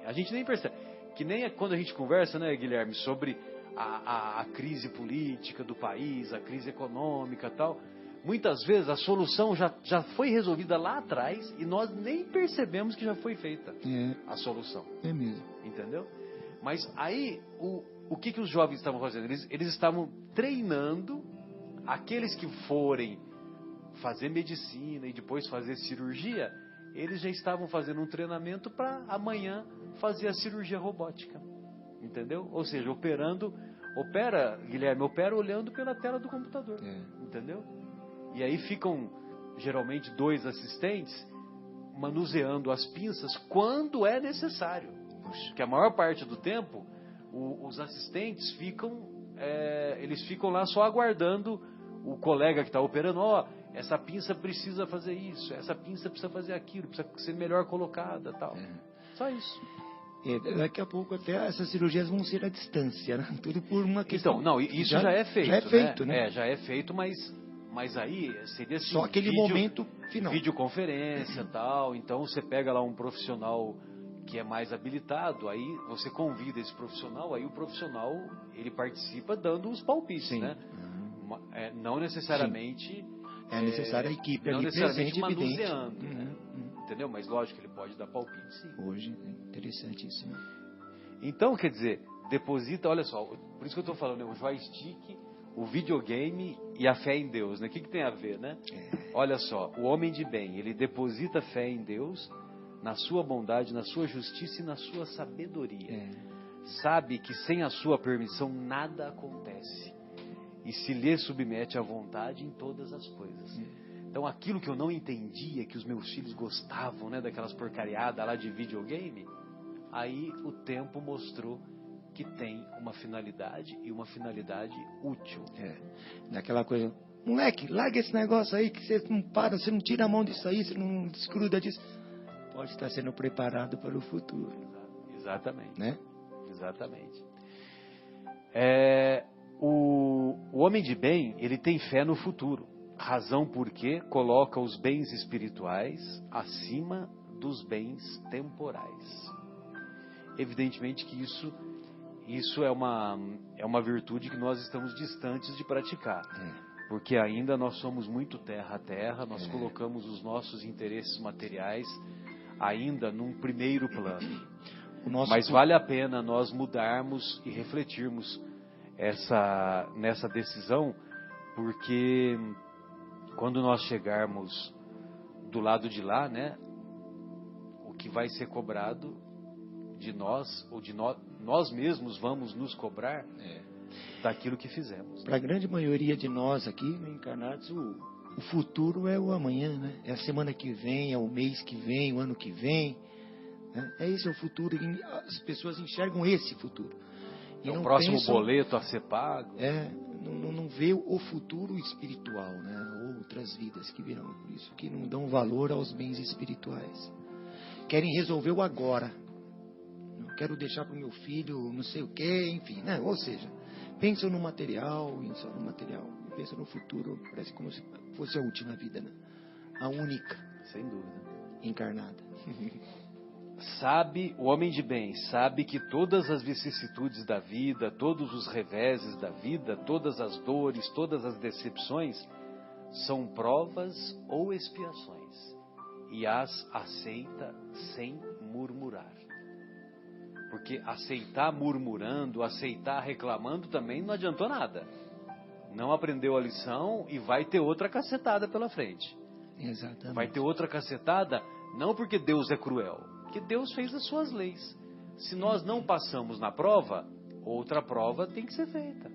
A gente nem percebe. Que nem quando a gente conversa, né, Guilherme, sobre a crise política do país, a crise econômica e tal. Muitas vezes a solução já foi resolvida lá atrás e nós nem percebemos que já foi feita a solução.
É mesmo.
Entendeu? Mas aí, o que os jovens estavam fazendo? Eles estavam treinando aqueles que forem fazer medicina e depois fazer cirurgia, eles já estavam fazendo um treinamento para amanhã fazer a cirurgia robótica. Entendeu? Ou seja, Guilherme, opera olhando pela tela do computador. Entendeu? E aí ficam, geralmente, 2 assistentes manuseando as pinças quando é necessário. Porque a maior parte do tempo, os assistentes ficam lá só aguardando o colega que está operando. Essa pinça precisa fazer isso, essa pinça precisa fazer aquilo, precisa ser melhor colocada, tal. Só isso.
Daqui a pouco até essas cirurgias vão ser à distância, né? Tudo por uma questão.
Então, não, isso já é feito.
Já é feito, né?
Já é feito, mas aí seria assim,
só aquele momento final.
Videoconferência, tal. Então você pega lá um profissional que é mais habilitado, aí você convida esse profissional, aí o profissional ele participa dando os palpites, né? Não necessariamente.
É necessária a equipe
não
ali
necessariamente
presente,
manuseando, né? Entendeu? Mas lógico que ele pode dar palpite, sim.
Hoje é interessantíssimo.
Então, quer dizer, deposita, olha só, por isso que eu estou falando, o joystick, o videogame e a fé em Deus, né? O que tem a ver, né? Olha só, o homem de bem, ele deposita fé em Deus, na sua bondade, na sua justiça e na sua sabedoria. Sabe que sem a sua permissão nada acontece. E se lhe submete à vontade em todas as coisas. Então aquilo que eu não entendia, que os meus filhos gostavam, né, daquelas porcariadas lá de videogame, aí o tempo mostrou que tem uma finalidade e uma finalidade útil.
Daquela coisa, moleque, larga esse negócio aí que você não para, você não tira a mão disso aí, você não desgruda disso. Pode estar sendo preparado para o futuro.
Exatamente.
Né?
Exatamente. O homem de bem, ele tem fé no futuro. Razão porque coloca os bens espirituais acima dos bens temporais. Evidentemente que isso é uma virtude que nós estamos distantes de praticar. Porque ainda nós somos muito terra a terra, nós colocamos os nossos interesses materiais ainda num primeiro plano. Mas vale a pena nós mudarmos e refletirmos nessa decisão, porque quando nós chegarmos do lado de lá, né, o que vai ser cobrado de nós, ou de nós mesmos vamos nos cobrar daquilo que fizemos.
Para a grande maioria de nós aqui, encarnados, o futuro é o amanhã, né? É a semana que vem, é o mês que vem, o ano que vem. Né? Esse é o futuro, as pessoas enxergam esse futuro.
É o próximo boleto a ser pago.
Não vê o futuro espiritual, né? Outras vidas que virão. Por isso que não dão valor aos bens espirituais. Querem resolver o agora. Não quero deixar para o meu filho não sei o quê, enfim. Né? Ou seja, pensam no material, pensam no futuro. Parece como se fosse a última vida, né? A única.
Sem dúvida.
Encarnada.
O homem de bem sabe que todas as vicissitudes da vida, todos os reveses da vida, todas as dores, todas as decepções são provas ou expiações, e as aceita sem murmurar. Porque aceitar murmurando, aceitar reclamando também não adiantou nada. Não aprendeu a lição e vai ter outra cacetada pela frente.
Exatamente.
Vai ter outra cacetada, não porque Deus é cruel, porque Deus fez as suas leis. Se nós não passamos na prova, outra prova tem que ser feita.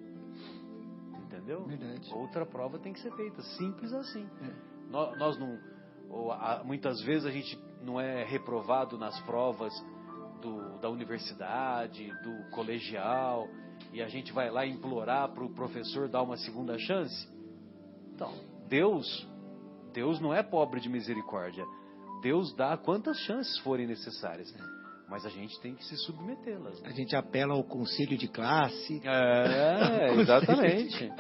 Entendeu?
Verdade.
Outra prova tem que ser feita. Simples assim. Nós não... muitas vezes a gente não é reprovado nas provas da universidade, do colegial, e a gente vai lá implorar para o professor dar uma segunda chance. Então, Deus não é pobre de misericórdia. Deus dá quantas chances forem necessárias, mas a gente tem que se submetê-las.
A gente apela ao conselho de classe.
Exatamente.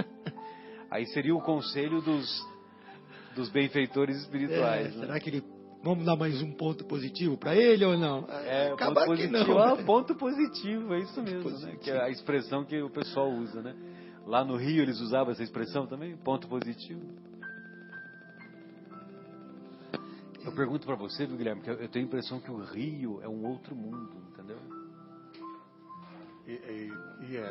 Aí seria o conselho dos benfeitores espirituais. Né?
Será que vamos dar mais um ponto positivo para ele ou não?
Acabar
ponto
que
positivo,
não. Ponto positivo, é isso mesmo,
positivo.
Né? Que é a expressão que o pessoal usa, né? Lá no Rio eles usavam essa expressão também, ponto positivo. Eu pergunto para você, viu, Guilherme, que eu tenho a impressão que o Rio é um outro mundo, entendeu?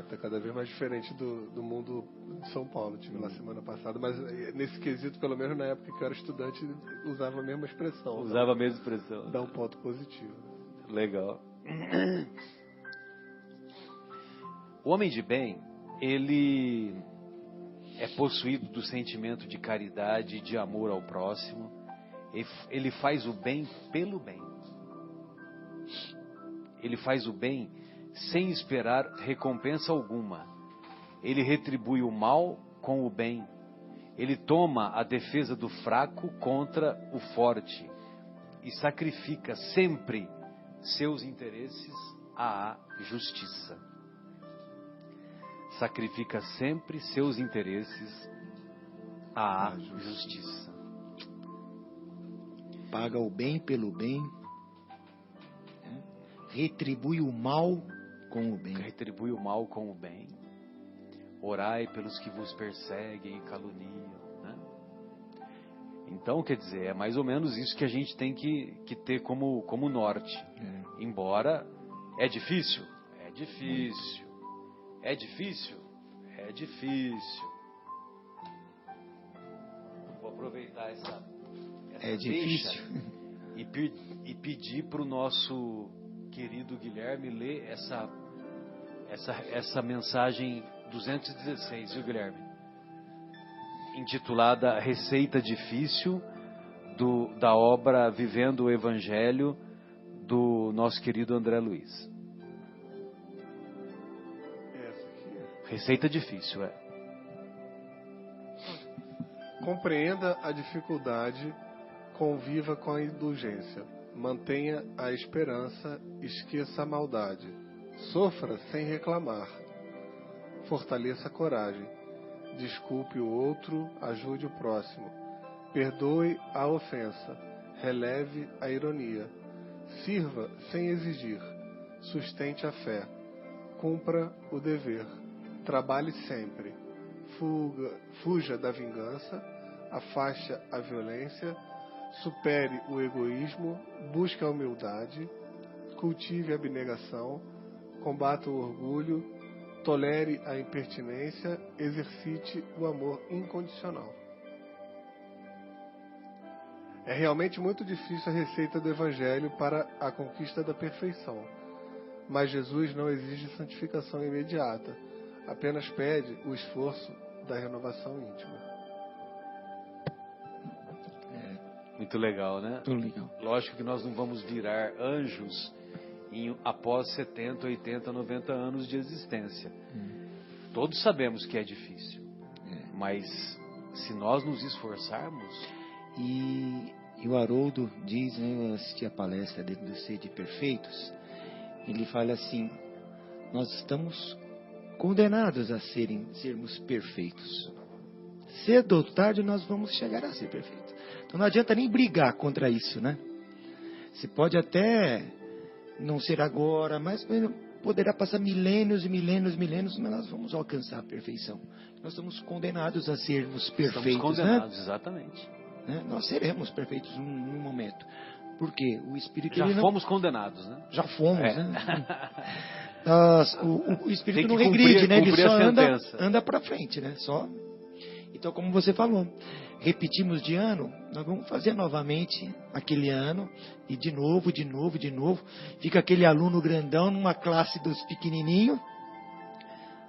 Tá cada vez mais diferente do mundo de São Paulo. Tive lá semana passada, mas nesse quesito, pelo menos na época que eu era estudante, usava a mesma expressão.
Usava a mesma expressão.
Dá um ponto positivo.
Legal. O homem de bem, ele é possuído do sentimento de caridade e de amor ao próximo. Ele faz o bem pelo bem. Ele faz o bem sem esperar recompensa alguma. Ele retribui o mal com o bem. Ele toma a defesa do fraco contra o forte e sacrifica sempre seus interesses à justiça. Sacrifica sempre seus interesses à justiça.
Paga o bem pelo bem. Retribui o mal com o bem.
Retribui o mal com o bem. Orai pelos que vos perseguem e caluniam, né? Então, quer dizer, é mais ou menos isso que a gente tem que ter como norte. Embora é difícil. É difícil. É difícil. É difícil. Vou aproveitar essa
difícil.
E pedir para o nosso querido Guilherme ler essa mensagem 216, viu, Guilherme? Intitulada Receita Difícil, da obra Vivendo o Evangelho, do nosso querido André Luiz.
Essa aqui.
Receita difícil,
Compreenda a dificuldade, conviva com a indulgência. Mantenha a esperança, esqueça a maldade. Sofra sem reclamar. Fortaleça a coragem. Desculpe o outro, ajude o próximo. Perdoe a ofensa. Releve a ironia. Sirva sem exigir. Sustente a fé. Cumpra o dever. Trabalhe sempre. Fuja da vingança. Afaste a violência. Supere o egoísmo, busque a humildade, cultive a abnegação, combata o orgulho, tolere a impertinência, exercite o amor incondicional. É realmente muito difícil a receita do Evangelho para a conquista da perfeição, mas Jesus não exige santificação imediata, apenas pede o esforço da renovação íntima.
Muito legal, né?
Muito legal.
Lógico que nós não vamos virar anjos após 70, 80, 90 anos de existência. Todos sabemos que é difícil. Mas se nós nos esforçarmos...
E o Haroldo diz, né, eu assisti a palestra dele do Ser de Perfeitos, ele fala assim, nós estamos condenados a sermos perfeitos. Cedo ou tarde nós vamos chegar a ser perfeitos. Então não adianta nem brigar contra isso, né? Você pode até não será agora, mas poderá passar milênios e milênios, mas nós vamos alcançar a perfeição. Nós estamos condenados a sermos perfeitos. Estamos
condenados,
né?
Exatamente.
Nós seremos perfeitos num momento. Porque o Espírito...
Já fomos condenados, né?
Já fomos, né? O Espírito não regride, né? Ele só anda para frente, né? Só... Então, como você falou, repetimos de ano, nós vamos fazer novamente aquele ano, e de novo. Fica aquele aluno grandão numa classe dos pequenininhos,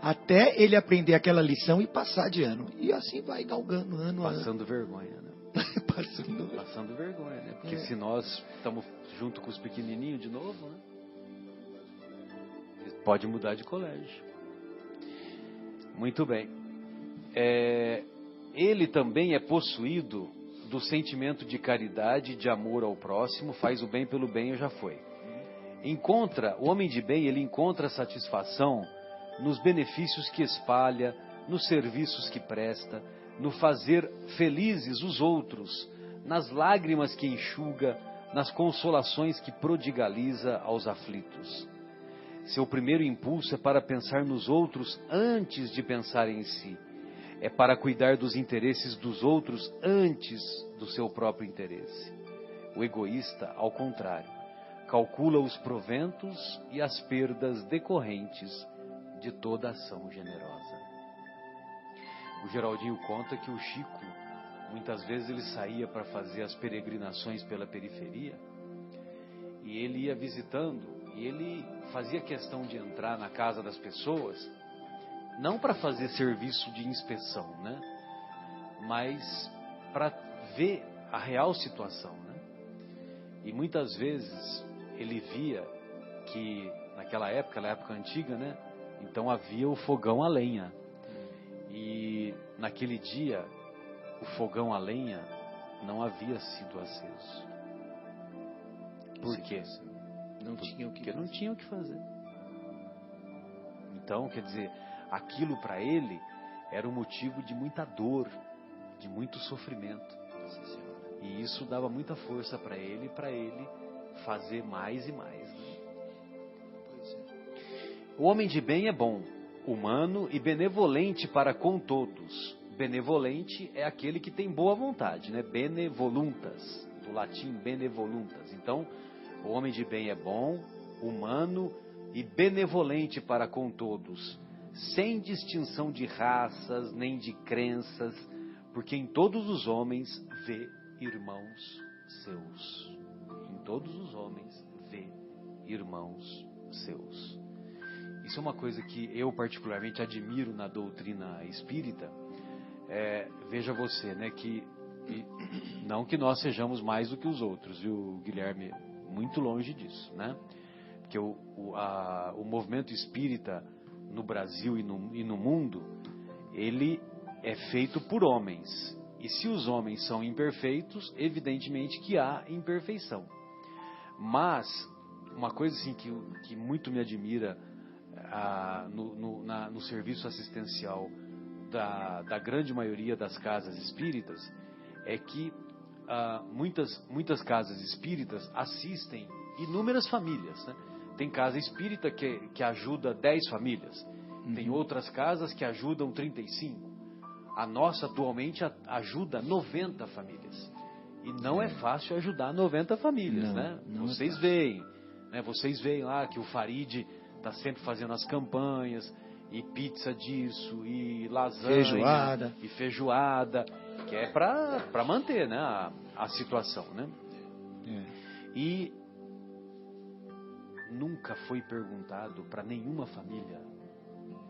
até ele aprender aquela lição e passar de ano. E assim vai galgando ano a ano.
Passando vergonha, né? Passando vergonha, né? Porque se nós estamos junto com os pequenininhos de novo, né? Pode mudar de colégio. Muito bem. Ele também é possuído do sentimento de caridade, de amor ao próximo, faz o bem pelo bem, já foi. O homem de bem, ele encontra satisfação nos benefícios que espalha, nos serviços que presta, no fazer felizes os outros, nas lágrimas que enxuga, nas consolações que prodigaliza aos aflitos. Seu primeiro impulso é para pensar nos outros antes de pensar em si. É para cuidar dos interesses dos outros antes do seu próprio interesse. O egoísta, ao contrário, calcula os proventos e as perdas decorrentes de toda ação generosa. O Geraldinho conta que o Chico, muitas vezes ele saía para fazer as peregrinações pela periferia, e ele ia visitando, e ele fazia questão de entrar na casa das pessoas, não para fazer serviço de inspeção, né? Mas para ver a real situação, né? E muitas vezes ele via que naquela época antiga, né? Então havia o fogão a lenha. E naquele dia o fogão a lenha não havia sido aceso. Por quê? Porque não tinha o que fazer. Então, quer dizer, aquilo para ele era um motivo de muita dor, de muito sofrimento. E isso dava muita força para ele fazer mais e mais. Né? O homem de bem é bom, humano e benevolente para com todos. Benevolente é aquele que tem boa vontade, né? Benevoluntas, do latim benevoluntas. Então, o homem de bem é bom, humano e benevolente para com todos, sem distinção de raças nem de crenças, porque em todos os homens vê irmãos seus. Em todos os homens vê irmãos seus. Isso é uma coisa que eu particularmente admiro na doutrina espírita. Veja você, né, que não que nós sejamos mais do que os outros, viu, Guilherme? Muito longe disso, né? Porque o movimento espírita no Brasil e no mundo, ele é feito por homens. E se os homens são imperfeitos, evidentemente que há imperfeição. Mas, uma coisa assim que muito me admira no serviço assistencial da grande maioria das casas espíritas, é que muitas casas espíritas assistem inúmeras famílias, né? Tem casa espírita que ajuda 10 famílias. Tem outras casas que ajudam 35. A nossa atualmente ajuda 90 famílias. E não é fácil ajudar 90 famílias, não, né? Vocês veem, né? Vocês veem lá que o Farid está sempre fazendo as campanhas, e pizza disso, e lasanha, e feijoada, que é para manter, né, a situação, né? E nunca foi perguntado para nenhuma família,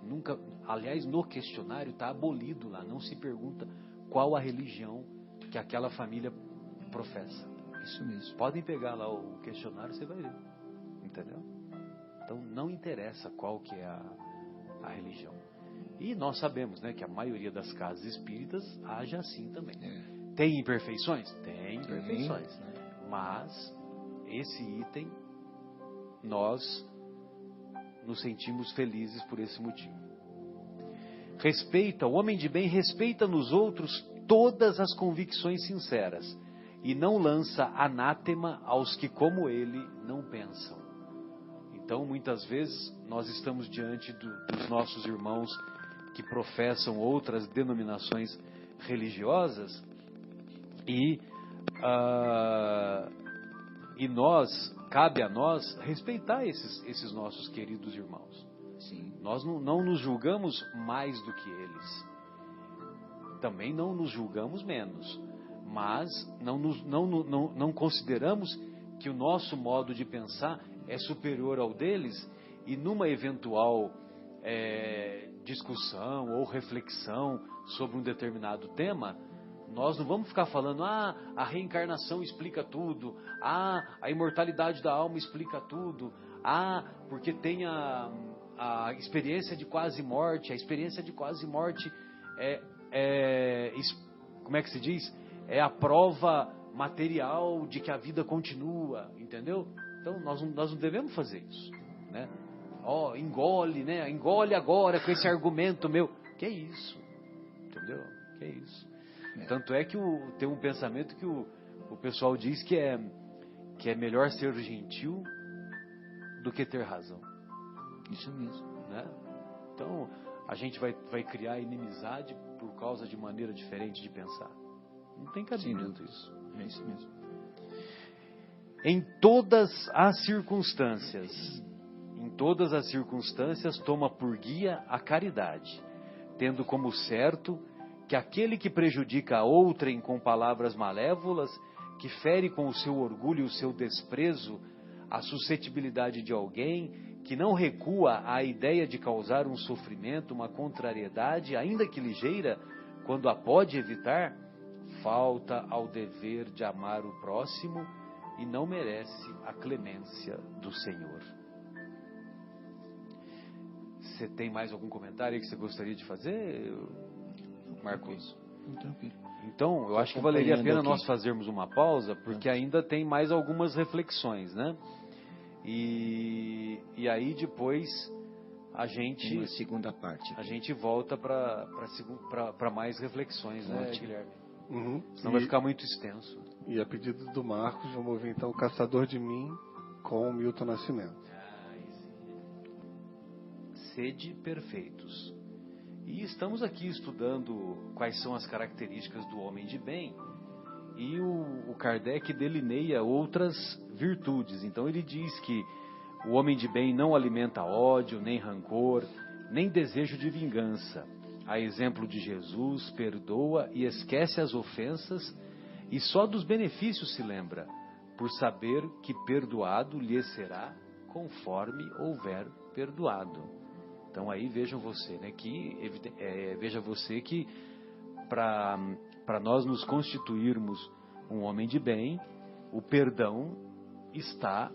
nunca, aliás, no questionário está abolido lá, não se pergunta qual a religião que aquela família professa.
Isso mesmo.
Podem pegar lá o questionário, você vai ver, entendeu? Então não interessa qual que é a religião. E nós sabemos, né, que a maioria das casas espíritas age assim também. Tem imperfeições? Tem imperfeições. Mas esse item nós nos sentimos felizes por esse motivo. O homem de bem respeita nos outros todas as convicções sinceras e não lança anátema aos que como ele não pensam. Então, muitas vezes, nós estamos diante dos nossos irmãos que professam outras denominações religiosas e cabe a nós respeitar esses nossos queridos irmãos.
Sim.
Nós não nos julgamos mais do que eles. Também não nos julgamos menos. Mas não consideramos que o nosso modo de pensar é superior ao deles, e numa eventual discussão ou reflexão sobre um determinado tema, nós não vamos ficar falando, a reencarnação explica tudo, a imortalidade da alma explica tudo, porque tem a experiência de quase morte. A experiência de quase morte como é que se diz? É a prova material de que a vida continua, entendeu? Então nós não devemos fazer isso, né? Engole, né? Engole agora com esse argumento meu. Que é isso? Entendeu? Que é isso? Tanto é que tem um pensamento que o pessoal diz que é melhor ser gentil do que ter razão.
Isso mesmo.
Né? Então, a gente vai criar inimizade por causa de maneira diferente de pensar. Não tem cabimento isso.
É isso mesmo.
Em todas as circunstâncias, toma por guia a caridade, tendo como certo que aquele que prejudica a outrem com palavras malévolas, que fere com o seu orgulho e o seu desprezo a suscetibilidade de alguém, que não recua à ideia de causar um sofrimento, uma contrariedade, ainda que ligeira, quando a pode evitar, falta ao dever de amar o próximo e não merece a clemência do Senhor. Você tem mais algum comentário que você gostaria de fazer, Marcos?
Tranquilo.
Então, eu acho que valeria a pena nós fazermos uma pausa, porque ainda tem mais algumas reflexões, né? E aí depois a gente...
Uma segunda parte.
A gente volta para mais reflexões, né, Guilherme?
Uhum.
Senão vai ficar muito extenso.
E a pedido do Marcos, vamos ouvir então o Caçador de Mim com o Milton Nascimento.
Sede perfeitos. E estamos aqui estudando quais são as características do homem de bem. E o Kardec delineia outras virtudes. Então ele diz que o homem de bem não alimenta ódio, nem rancor, nem desejo de vingança. A exemplo de Jesus, perdoa e esquece as ofensas e só dos benefícios se lembra, por saber que perdoado lhe será conforme houver perdoado. Então aí veja você que para nós nos constituirmos um homem de bem, o perdão está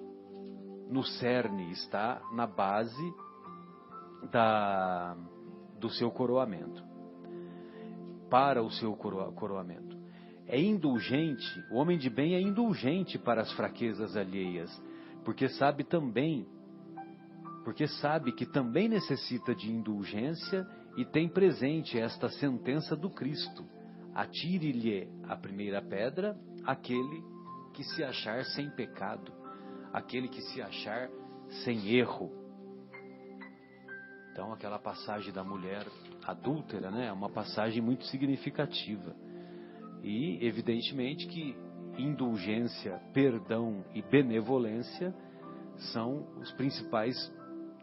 no cerne, está na base do seu coroamento. Para o seu coroamento. É indulgente, o homem de bem é indulgente para as fraquezas alheias, porque sabe que também necessita de indulgência e tem presente esta sentença do Cristo: atire-lhe a primeira pedra aquele que se achar sem pecado, aquele que se achar sem erro. Então aquela passagem da mulher adúltera, né, é uma passagem muito significativa. E evidentemente que indulgência, perdão e benevolência são os principais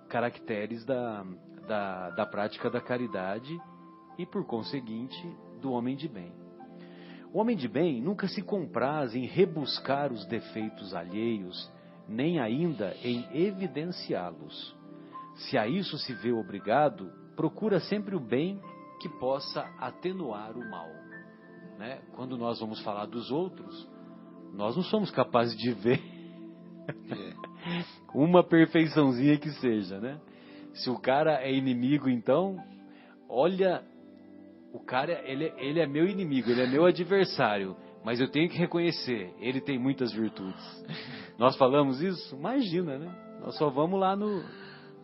caracteres da prática da caridade e, por conseguinte, do homem de bem. O homem de bem nunca se compraz em rebuscar os defeitos alheios, nem ainda em evidenciá-los. Se a isso se vê obrigado, procura sempre o bem que possa atenuar o mal. Né? Quando nós vamos falar dos outros, nós não somos capazes de ver uma perfeiçãozinha que seja, né? Se o cara é inimigo, então, olha, o cara, ele é meu inimigo, ele é meu adversário, mas eu tenho que reconhecer, ele tem muitas virtudes. Nós falamos isso? Imagina, né? Nós só vamos lá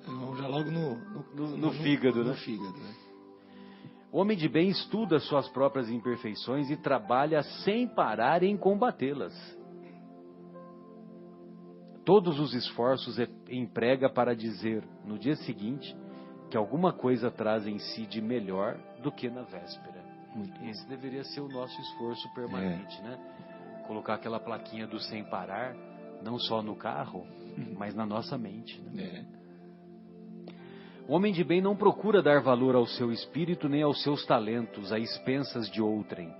Vamos já logo
no fígado, né?
No fígado, né?
O homem de bem estuda suas próprias imperfeições e trabalha sem parar em combatê-las. todos os esforços emprega para dizer no dia seguinte que alguma coisa traz em si de melhor do que na véspera. Esse deveria ser o nosso esforço permanente, né? Colocar aquela plaquinha do sem parar, não só no carro, mas na nossa mente, né? O homem de bem não procura dar valor ao seu espírito nem aos seus talentos, a expensas de outrem.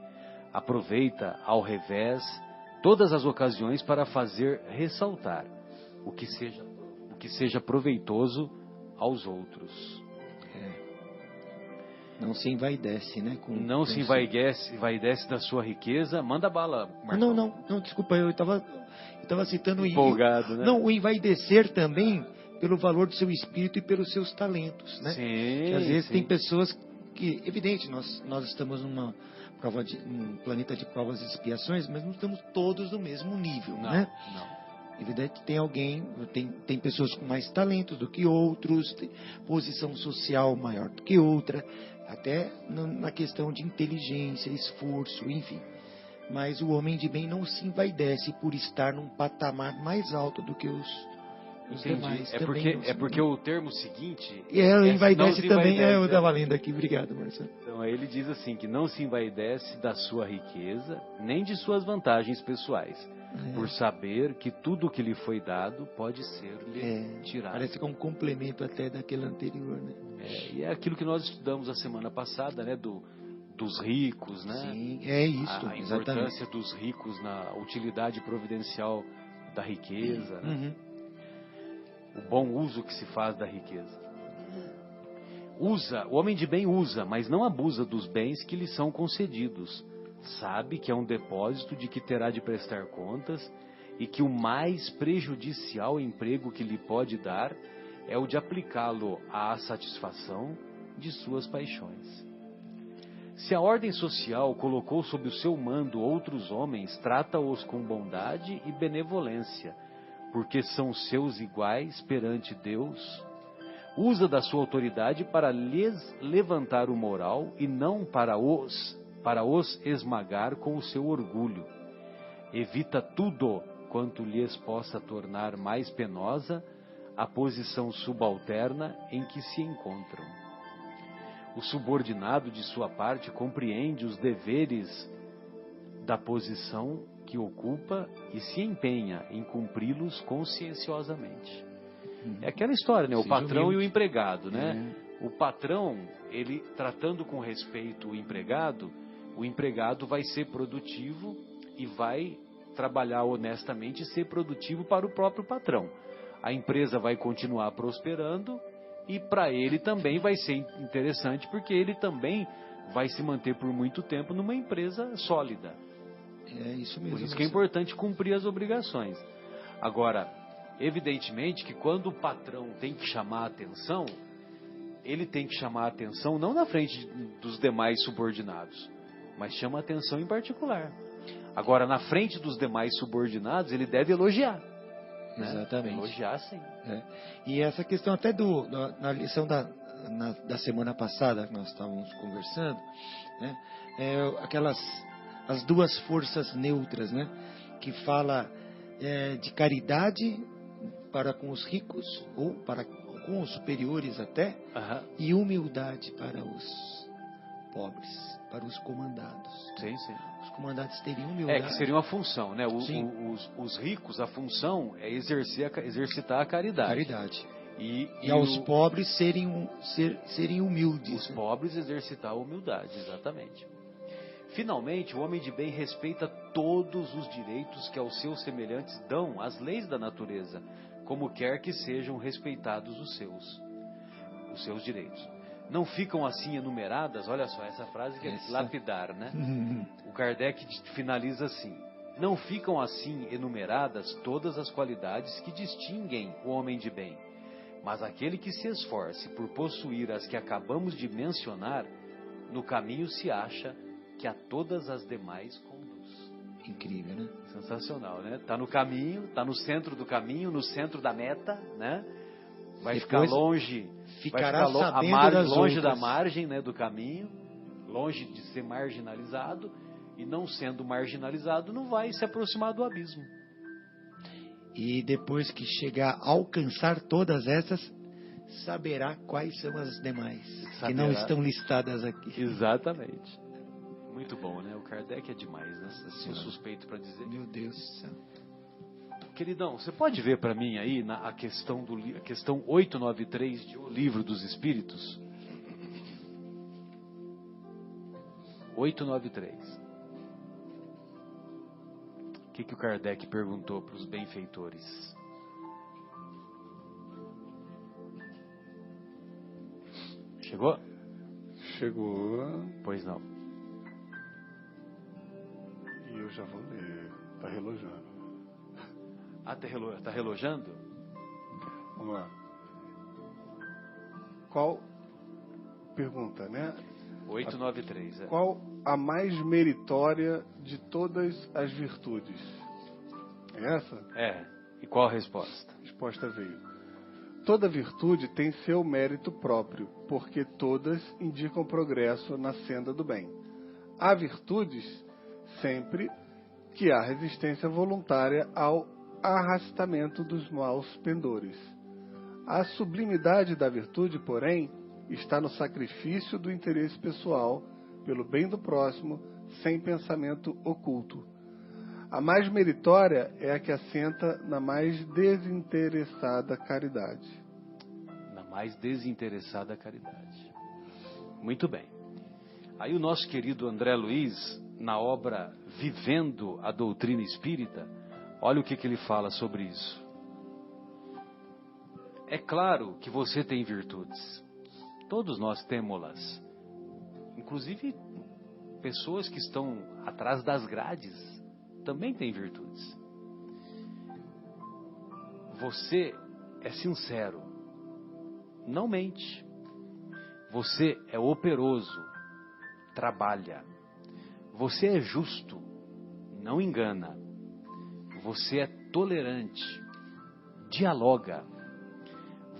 Aproveita, ao revés, todas as ocasiões para fazer ressaltar o que seja proveitoso aos outros.
Não se envaidece, né?
Não se envaidece da sua riqueza. Manda bala, Marcão.
Não, desculpa, eu estava citando
empolgado, né?
Não, o envaidecer também pelo valor do seu espírito e pelos seus talentos, né?
Sim,
que às vezes tem pessoas que, evidente, nós estamos num planeta de provas e expiações, mas não estamos todos no mesmo nível, né?
Não.
Evidente, tem pessoas com mais talentos do que outros, tem posição social maior do que outra, até na questão de inteligência, esforço, enfim. Mas o homem de bem não se envaidece por estar num patamar mais alto do que os demais.
É porque o termo seguinte...
envaidece também, eu estava lendo aqui, obrigado, Marcelo.
Então aí ele diz assim, que não se envaidece da sua riqueza, nem de suas vantagens pessoais, por saber que tudo o que lhe foi dado pode ser-lhe tirado.
Parece que é um complemento até daquele anterior, né?
E é aquilo que nós estudamos a semana passada, né? Dos ricos, né?
Sim, é isso,
a importância dos ricos na utilidade providencial da riqueza, né? O bom uso que se faz da riqueza. O homem de bem usa, mas não abusa dos bens que lhe são concedidos. Sabe que é um depósito de que terá de prestar contas e que o mais prejudicial emprego que lhe pode dar é o de aplicá-lo à satisfação de suas paixões. Se a ordem social colocou sob o seu mando outros homens, trata-os com bondade e benevolência, porque são seus iguais perante Deus. Usa da sua autoridade para lhes levantar o moral e não para os esmagar com o seu orgulho. Evita tudo quanto lhes possa tornar mais penosa a posição subalterna em que se encontram. O subordinado, de sua parte, compreende os deveres da posição que ocupa e se empenha em cumpri-los conscienciosamente. É aquela história, né? O patrão e o empregado, né? O patrão, ele tratando com respeito o empregado vai ser produtivo e vai trabalhar honestamente e ser produtivo para o próprio patrão. A empresa vai continuar prosperando e para ele também vai ser interessante porque ele também vai se manter por muito tempo numa empresa sólida.
É isso mesmo.
Por isso que é importante cumprir as obrigações. Agora, evidentemente que quando o patrão tem que chamar a atenção, ele tem que chamar a atenção não na frente dos demais subordinados, mas chama a atenção em particular. Agora, na frente dos demais subordinados, ele deve elogiar. Né?
Exatamente.
Elogiar, sim.
E essa questão até na lição da semana passada que nós estávamos conversando, né? As duas forças neutras, né? Que fala de caridade para com os ricos, ou para com os superiores até, e humildade para os pobres, para os comandados.
Sim.
Os comandados teriam humildade.
Que seria uma função, né? Os ricos, a função é exercitar a caridade. E aos
pobres serem humildes.
Os pobres exercitar a humildade, exatamente. Finalmente, o homem de bem respeita todos os direitos que aos seus semelhantes dão as leis da natureza, como quer que sejam respeitados os seus direitos. Não ficam assim enumeradas, olha só, essa frase que é lapidar, né? O Kardec finaliza assim: não ficam assim enumeradas todas as qualidades que distinguem o homem de bem, mas aquele que se esforce por possuir as que acabamos de mencionar, no caminho se acha que a todas as demais conduz.
Incrível, né?
Sensacional, né? Tá no caminho, tá no centro do caminho, no centro da meta, né? Vai ficar longe, longe da margem, né, do caminho, longe de ser marginalizado, e não sendo marginalizado não vai se aproximar do abismo.
E depois que chegar a alcançar todas essas, saberá quais são as demais, que não estão listadas aqui.
Exatamente. Muito bom, né? O Kardec é demais, né? Assim, suspeito para dizer.
Meu Deus do céu.
Queridão, você pode ver para mim aí a questão 893 de O Livro dos Espíritos? 893. O que o Kardec perguntou para os benfeitores? Chegou?
Chegou.
Pois não.
E eu já vou ler. Tá relojando.
Ah, tá relojando?
Vamos lá. Qual... Pergunta, né?
893.
Qual a mais meritória de todas as virtudes? É essa?
É. E qual a resposta?
A resposta veio. Toda virtude tem seu mérito próprio, porque todas indicam progresso na senda do bem. Há virtudes sempre que há resistência voluntária ao arrastamento dos maus pendores. A sublimidade da virtude, porém, está no sacrifício do interesse pessoal pelo bem do próximo, sem pensamento oculto. A mais meritória é a que assenta na mais desinteressada caridade.
Na mais desinteressada caridade. Muito bem. Aí o nosso querido André Luiz, na obra Vivendo a Doutrina Espírita, olha o que ele fala sobre isso. É claro que você tem virtudes. Todos nós temos-las. Inclusive, pessoas que estão atrás das grades também têm virtudes. Você é sincero. Não mente. Você é operoso. Trabalha. Você é justo. Não engana. Você é tolerante. Dialoga.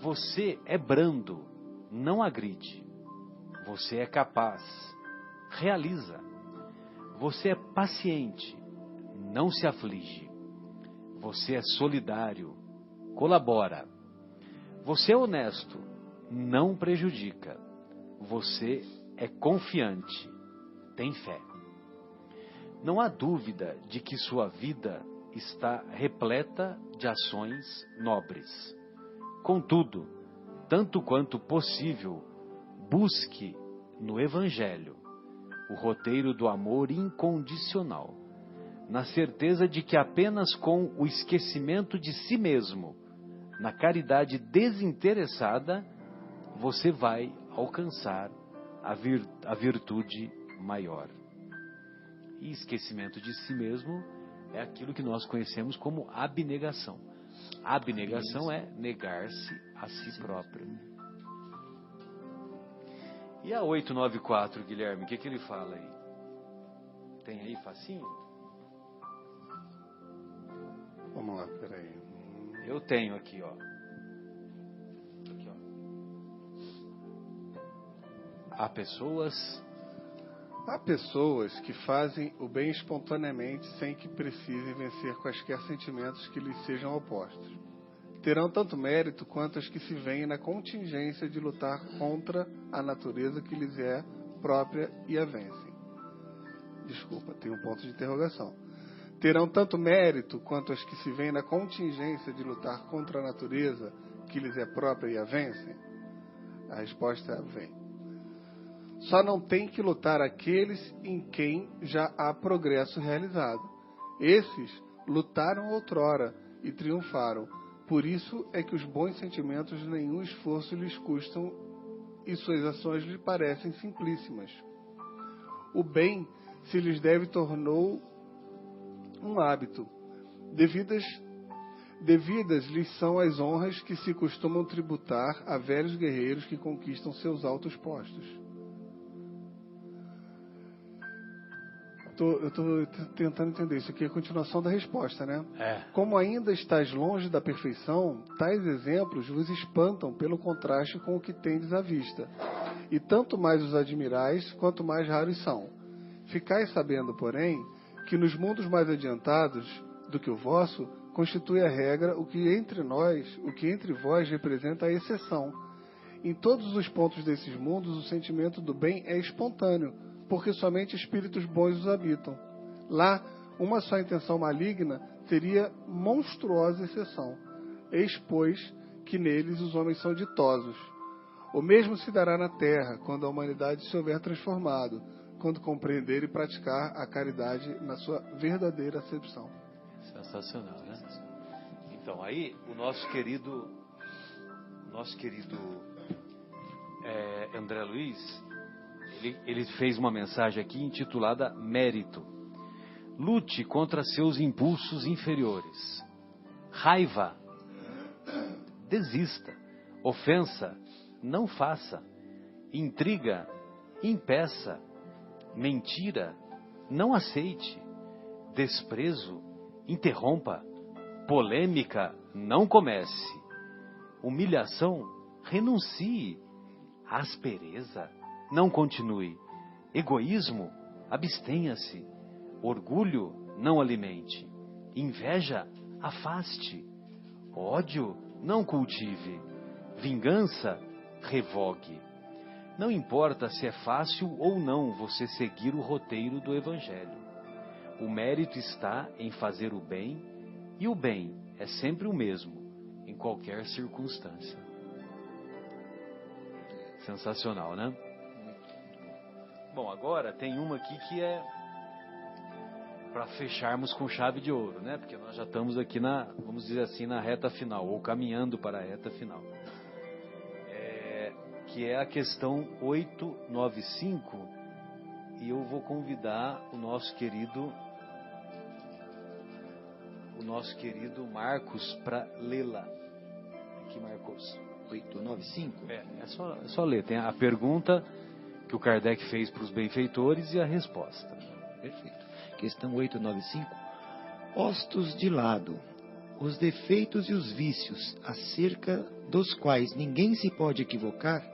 Você é brando. Não agride. Você é capaz. Realiza. Você é paciente. Não se aflige. Você é solidário. Colabora. Você é honesto. Não prejudica. Você é confiante. Tem fé. Não há dúvida de que sua vida está repleta de ações nobres. Contudo, tanto quanto possível, busque no Evangelho o roteiro do amor incondicional, na certeza de que apenas com o esquecimento de si mesmo, na caridade desinteressada, você vai alcançar a virtude maior. E esquecimento de si mesmo é aquilo que nós conhecemos como abnegação. Abnegação é negar-se a si próprio. E a 894, Guilherme, o que ele fala aí? Tem aí facinho?
Vamos lá, peraí.
Eu tenho aqui, ó. Aqui, ó. Há pessoas
que fazem o bem espontaneamente sem que precisem vencer quaisquer sentimentos que lhes sejam opostos. Terão tanto mérito quanto as que se veem na contingência de lutar contra a natureza que lhes é própria e a vencem. Desculpa, tem um ponto de interrogação. Terão tanto mérito quanto as que se veem na contingência de lutar contra a natureza que lhes é própria e a vencem? A resposta é vem. Só não tem que lutar aqueles em quem já há progresso realizado. Esses lutaram outrora e triunfaram. Por isso é que os bons sentimentos nenhum esforço lhes custam e suas ações lhes parecem simplíssimas. O bem se lhes deve tornou um hábito. Devidas lhes são as honras que se costumam tributar a velhos guerreiros que conquistam seus altos postos. Eu estou tentando entender. Isso aqui é a continuação da resposta, né? Como ainda estás longe da perfeição, tais exemplos vos espantam pelo contraste com o que tendes à vista. E tanto mais os admirais, quanto mais raros são. Ficais sabendo, porém, que nos mundos mais adiantados do que o vosso, constitui a regra, o que entre vós representa a exceção. Em todos os pontos desses mundos, o sentimento do bem é espontâneo, porque somente espíritos bons os habitam. Lá, uma só intenção maligna seria monstruosa exceção. Eis, pois, que neles os homens são ditosos. O mesmo se dará na terra, quando a humanidade se houver transformado, quando compreender e praticar a caridade na sua verdadeira acepção.
Sensacional, né? Então, aí, o nosso querido André Luiz, ele fez uma mensagem aqui intitulada Mérito. Lute contra seus impulsos inferiores. Raiva, desista. Ofensa, não faça. Intriga, impeça. Mentira, não aceite. Desprezo, interrompa. Polêmica, não comece. Humilhação, renuncie. Aspereza, não continue. Egoísmo, abstenha-se. Orgulho, não alimente. Inveja, afaste. Ódio, não cultive. Vingança, revogue. Não importa se é fácil ou não você seguir o roteiro do Evangelho. O mérito está em fazer o bem, e o bem é sempre o mesmo, em qualquer circunstância. Sensacional, né? Bom, agora tem uma aqui que é para fecharmos com chave de ouro, né? Porque nós já estamos aqui vamos dizer assim, na reta final, ou caminhando para a reta final. Que é a questão 895, e eu vou convidar o nosso querido Marcos para lê-la. Aqui, Marcos.
895?
É só ler. Tem a pergunta que o Kardec fez para os benfeitores e a resposta.
Perfeito. Questão 895. Postos de lado os defeitos e os vícios, acerca dos quais ninguém se pode equivocar,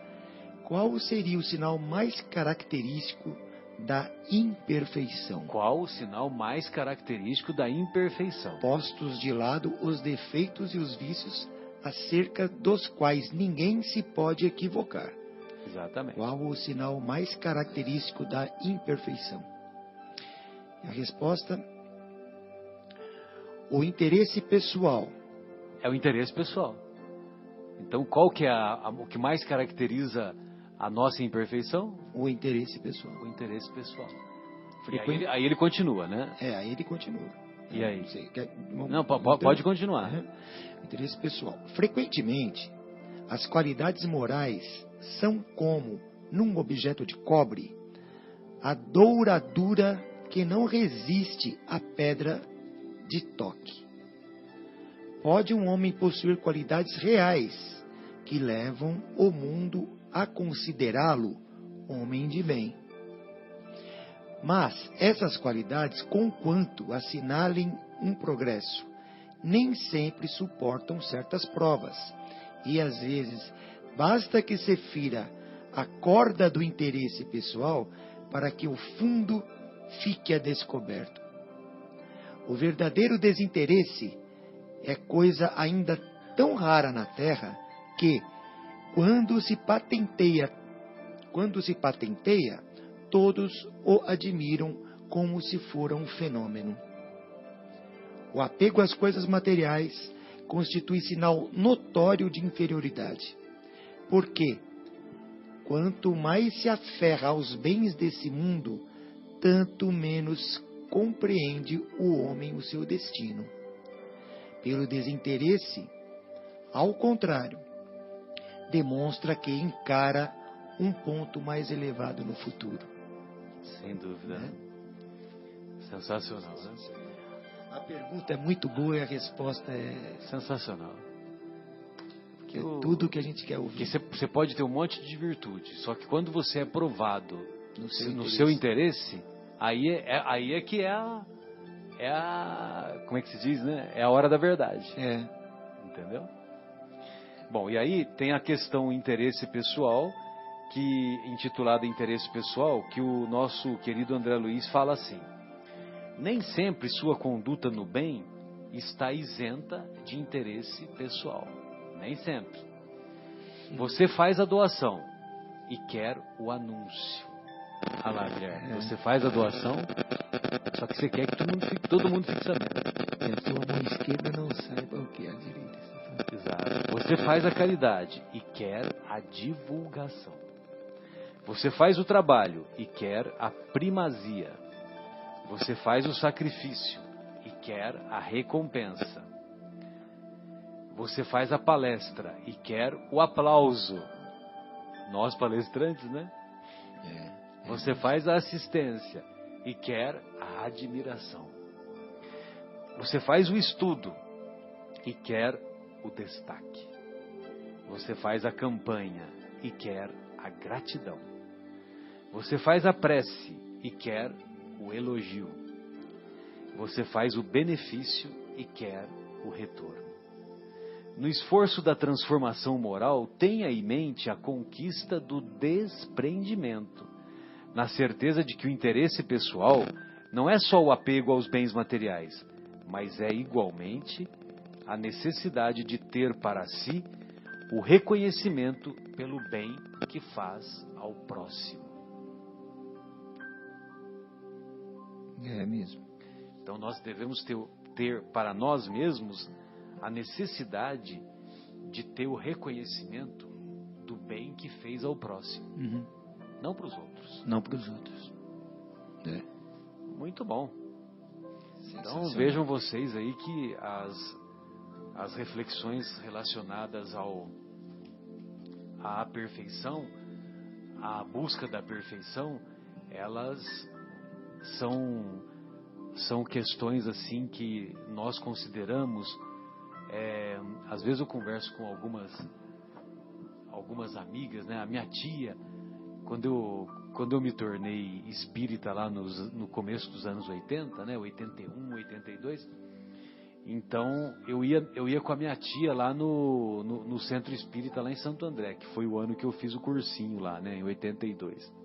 qual seria o sinal mais característico da imperfeição?
Qual o sinal mais característico da imperfeição?
Postos de lado os defeitos e os vícios, acerca dos quais ninguém se pode equivocar.
Exatamente.
Qual o sinal mais característico da imperfeição? A resposta: o interesse pessoal.
É o interesse pessoal. Então, qual que é o que mais caracteriza a nossa imperfeição?
O interesse pessoal.
O interesse pessoal. Aí ele continua, né?
Aí ele continua.
E aí?
Não sei,
pode continuar.
Interesse pessoal. Frequentemente, as qualidades morais são como, num objeto de cobre, a douradura que não resiste à pedra de toque. Pode um homem possuir qualidades reais que levam o mundo a considerá-lo homem de bem. Mas essas qualidades, conquanto assinalem um progresso, nem sempre suportam certas provas, e às vezes basta que se fira a corda do interesse pessoal para que o fundo fique a descoberto. O verdadeiro desinteresse é coisa ainda tão rara na Terra que, quando se patenteia, todos o admiram como se fora um fenômeno. O apego às coisas materiais constitui sinal notório de inferioridade, porque quanto mais se aferra aos bens desse mundo, tanto menos compreende o homem o seu destino. Pelo desinteresse, ao contrário, demonstra que encara um ponto mais elevado no futuro.
Sem dúvida. Sensacional, né?
A pergunta é muito boa e a resposta é
sensacional.
Porque tudo que a gente quer ouvir.
Porque você pode ter um monte de virtude, só que quando você é provado no seu interesse, aí é que é a como é que se diz, né? É a hora da verdade. Entendeu? Bom, e aí tem a questão interesse pessoal, intitulada Interesse Pessoal, que o nosso querido André Luiz fala assim: nem sempre sua conduta no bem está isenta de interesse pessoal. Nem sempre. Você faz a doação e quer o anúncio. Olha lá, Guilherme. Você faz a doação, só que você quer que todo mundo fique sabendo.
A sua mão esquerda não saiba o que é a direita.
Exato. Você faz a caridade e quer a divulgação. Você faz o trabalho e quer a primazia. Você faz o sacrifício e quer a recompensa. Você faz a palestra e quer o aplauso. Nós palestrantes, né? Você faz a assistência e quer a admiração. Você faz o estudo e quer o destaque. Você faz a campanha e quer a gratidão. Você faz a prece e quer o elogio. Você faz o benefício e quer o retorno. No esforço da transformação moral, tenha em mente a conquista do desprendimento, na certeza de que o interesse pessoal não é só o apego aos bens materiais, mas é igualmente a necessidade de ter para si o reconhecimento pelo bem que faz ao próximo.
É mesmo.
Então nós devemos ter para nós mesmos a necessidade de ter o reconhecimento do bem que fez ao próximo.
Uhum.
Não para os outros.
Não para os outros.
Muito bom. Então vejam vocês aí que as reflexões relacionadas à perfeição, à busca da perfeição, elas são questões assim que nós consideramos. Às vezes eu converso com algumas amigas, né? A minha tia, quando eu me tornei espírita lá no começo dos anos 80, né? 81, 82, então eu ia com a minha tia lá no centro espírita lá em Santo André, que foi o ano que eu fiz o cursinho lá, né? Em 82.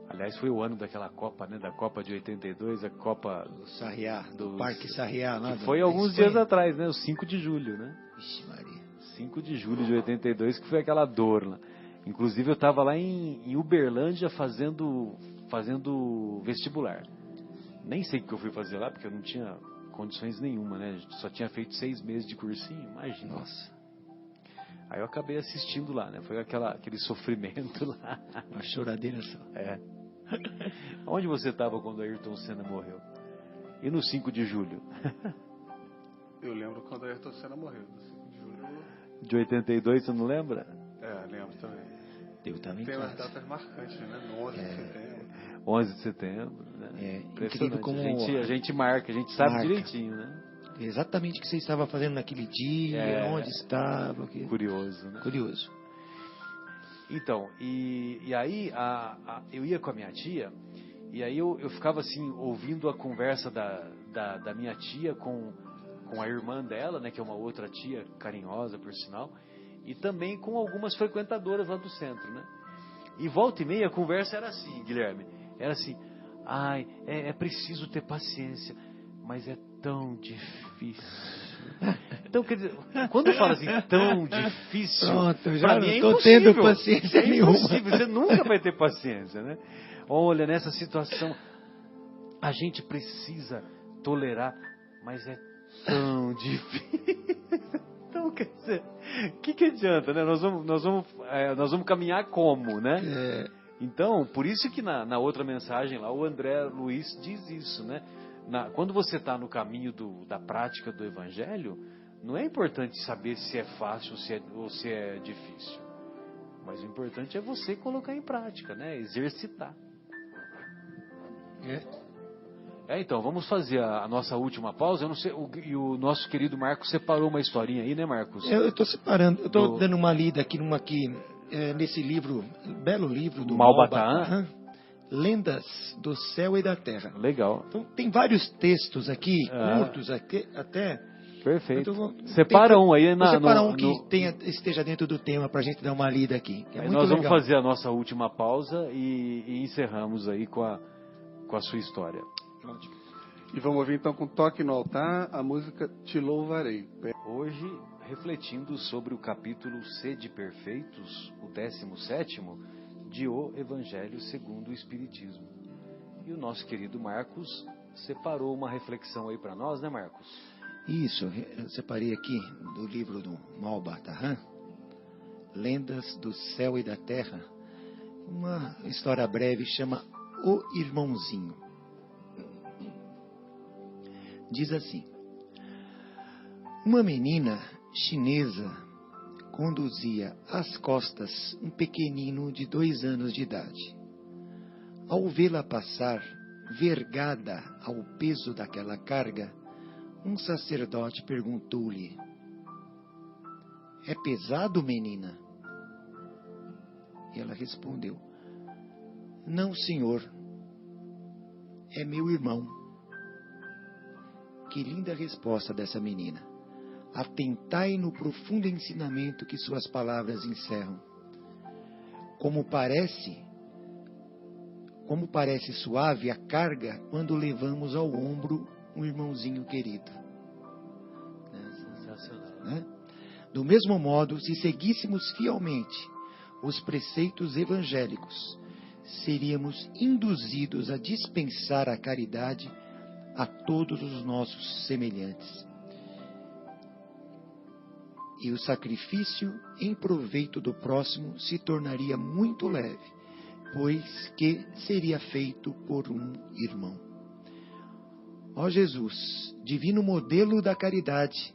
Aliás, foi o ano daquela Copa, né? Da Copa de 82, a Copa
do Sarriá, do Parque Sarriá lá.
Que foi alguns dias atrás, né? O 5 de julho, né?
Ixi, Maria.
5 de julho de 82, que foi aquela dor lá. Inclusive eu estava lá em Uberlândia fazendo vestibular. Nem sei o que eu fui fazer lá, porque eu não tinha condições nenhuma, né? Só tinha feito 6 meses de cursinho, imagina.
Nossa.
Aí eu acabei assistindo lá, né? Foi aquele sofrimento lá.
Uma choradeira só.
Onde você estava quando Ayrton Senna morreu? E no 5 de julho?
Eu lembro quando Ayrton Senna morreu. No 5 de julho.
De 82, você não lembra?
Lembro também.
Eu também.
Tem umas datas marcantes, né? No 11 de setembro.
11 de setembro, né?
Incrível como
a gente marca, a gente sabe direitinho, né?
Exatamente o que você estava fazendo naquele dia, onde estava.
Curioso, né?
Curioso.
Então, e aí eu ia com a minha tia, e aí eu ficava assim, ouvindo a conversa da minha tia com a irmã dela, né, que é uma outra tia carinhosa, por sinal, e também com algumas frequentadoras lá do centro, né? E volta e meia a conversa era assim, Guilherme, era assim, é preciso ter paciência, mas é tão difícil. Então, quer dizer, quando eu falo assim, tão difícil,
pronto, já
pra mim
não
é
estou
impossível.
tendo paciência nenhuma.
Impossível, você nunca vai ter paciência, né? Olha, nessa situação, a gente precisa tolerar, mas é tão difícil. Então, quer dizer, o que adianta, né? Nós vamos caminhar como, né? Então, por isso que na outra mensagem lá, o André Luiz diz isso, né? Quando você está no caminho da prática do Evangelho, não é importante saber se é fácil ou se é difícil. Mas o importante é você colocar em prática, né? Exercitar. Então, vamos fazer a nossa última pausa. Eu não sei, o nosso querido Marcos separou uma historinha aí, né, Marcos?
Eu estou separando, eu estou dando uma lida aqui nesse livro, belo livro do
Malbataan.
Lendas do Céu e da Terra.
Legal.
Então, tem vários textos aqui, curtos até.
Perfeito. Separa um aí.
Separa um que esteja dentro do tema para a gente dar uma lida aqui. Que é muito
nós
legal.
Vamos fazer a nossa última pausa e encerramos aí com a sua história.
Ótimo.
E vamos ouvir então com Toque no Altar a música Te Louvarei.
Hoje, refletindo sobre o capítulo Sede Perfeitos, o 17º, de O Evangelho segundo o Espiritismo. E o nosso querido Marcos separou uma reflexão aí para nós, né, Marcos?
Isso, eu separei aqui do livro do Malbataran, Lendas do Céu e da Terra, uma história breve, chama O Irmãozinho. Diz assim: uma menina chinesa conduzia às costas um pequenino de 2 anos de idade. Ao vê-la passar, vergada ao peso daquela carga, um sacerdote perguntou-lhe: é pesado, menina? E ela respondeu: não, senhor, é meu irmão. Que linda resposta dessa menina! Atentai no profundo ensinamento que suas palavras encerram. Como parece suave a carga quando levamos ao ombro um irmãozinho querido.
Sensacional.
Né? Do mesmo modo, se seguíssemos fielmente os preceitos evangélicos, seríamos induzidos a dispensar a caridade a todos os nossos semelhantes. E o sacrifício em proveito do próximo se tornaria muito leve, pois que seria feito por um irmão. Ó Jesus, divino modelo da caridade,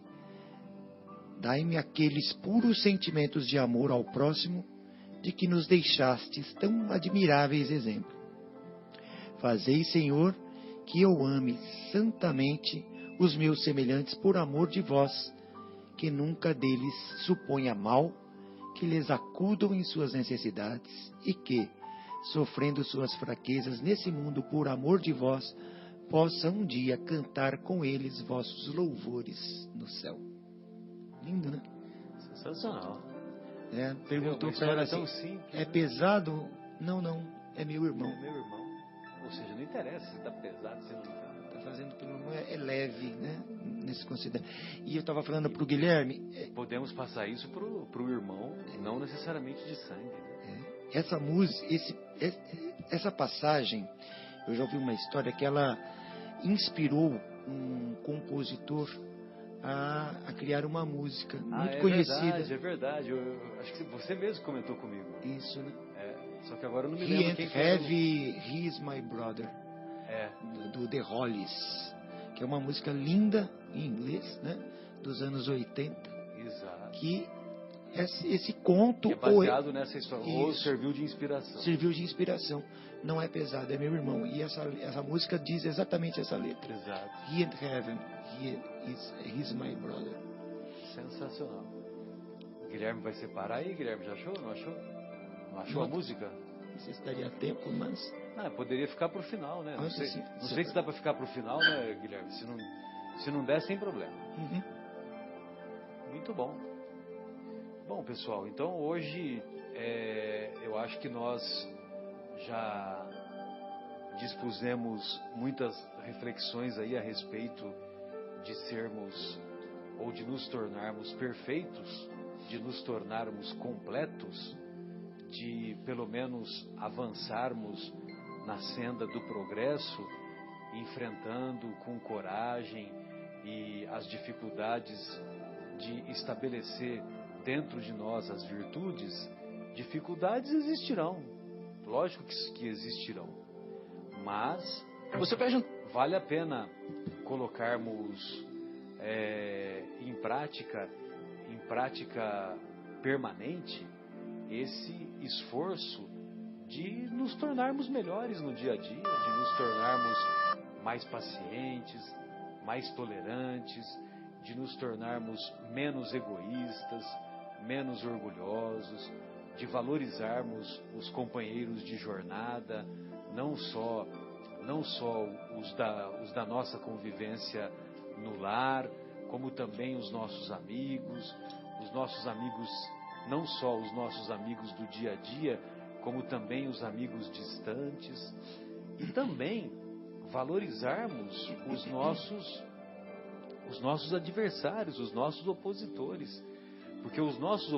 dai-me aqueles puros sentimentos de amor ao próximo de que nos deixastes tão admiráveis exemplos. Fazei, Senhor, que eu ame santamente os meus semelhantes por amor de vós, que nunca deles suponha mal, que lhes acudam em suas necessidades e que, sofrendo suas fraquezas nesse mundo por amor de vós, possa um dia cantar com eles vossos louvores no céu. Lindo, né?
Sensacional.
Perguntou para ela assim, é pesado? Não, é meu irmão.
É meu irmão. Ou seja, não interessa se está pesado, se não está.
Está fazendo pelo irmão, é leve, né? Nesse considera. E eu estava falando para o Guilherme...
Podemos passar isso para o irmão, não necessariamente de sangue. Né?
Essa música, essa passagem, eu já ouvi uma história que ela inspirou um compositor a criar uma música muito conhecida.
É verdade. Eu acho que você mesmo comentou comigo.
Isso, né?
Só que agora eu não me lembro quem
He is My Brother, do The Hollies, que é uma música linda em inglês, né? Dos anos 80.
Exato.
Que esse conto...
Que é baseado nessa história, ou serviu de inspiração.
Serviu de inspiração. Não é pesado, é meu irmão. E essa música diz exatamente essa letra.
Exato.
He in heaven, he's my brother.
Sensacional. Guilherme vai separar aí, Guilherme, já achou? Não achou? Não achou a música?
Não sei se daria tempo, mas...
poderia ficar pro final, né? Não sei se dá para ficar pro final, né, Guilherme? Se não der, sem problema.
Uhum.
Muito bom. Bom, pessoal, então hoje eu acho que nós já dispusemos muitas reflexões aí a respeito de sermos ou de nos tornarmos perfeitos, de nos tornarmos completos, de pelo menos avançarmos na senda do progresso, enfrentando com coragem e as dificuldades de estabelecer dentro de nós as virtudes. Dificuldades existirão, lógico que existirão, mas vale a pena colocarmos em prática permanente esse esforço de nos tornarmos melhores no dia a dia, de nos tornarmos mais pacientes, mais tolerantes, de nos tornarmos menos egoístas, menos orgulhosos, de valorizarmos os companheiros de jornada, não só os da nossa convivência no lar, como também os nossos amigos, não só os nossos amigos do dia a dia, como também os amigos distantes, e também valorizarmos os nossos adversários, os nossos opositores. Porque os nossos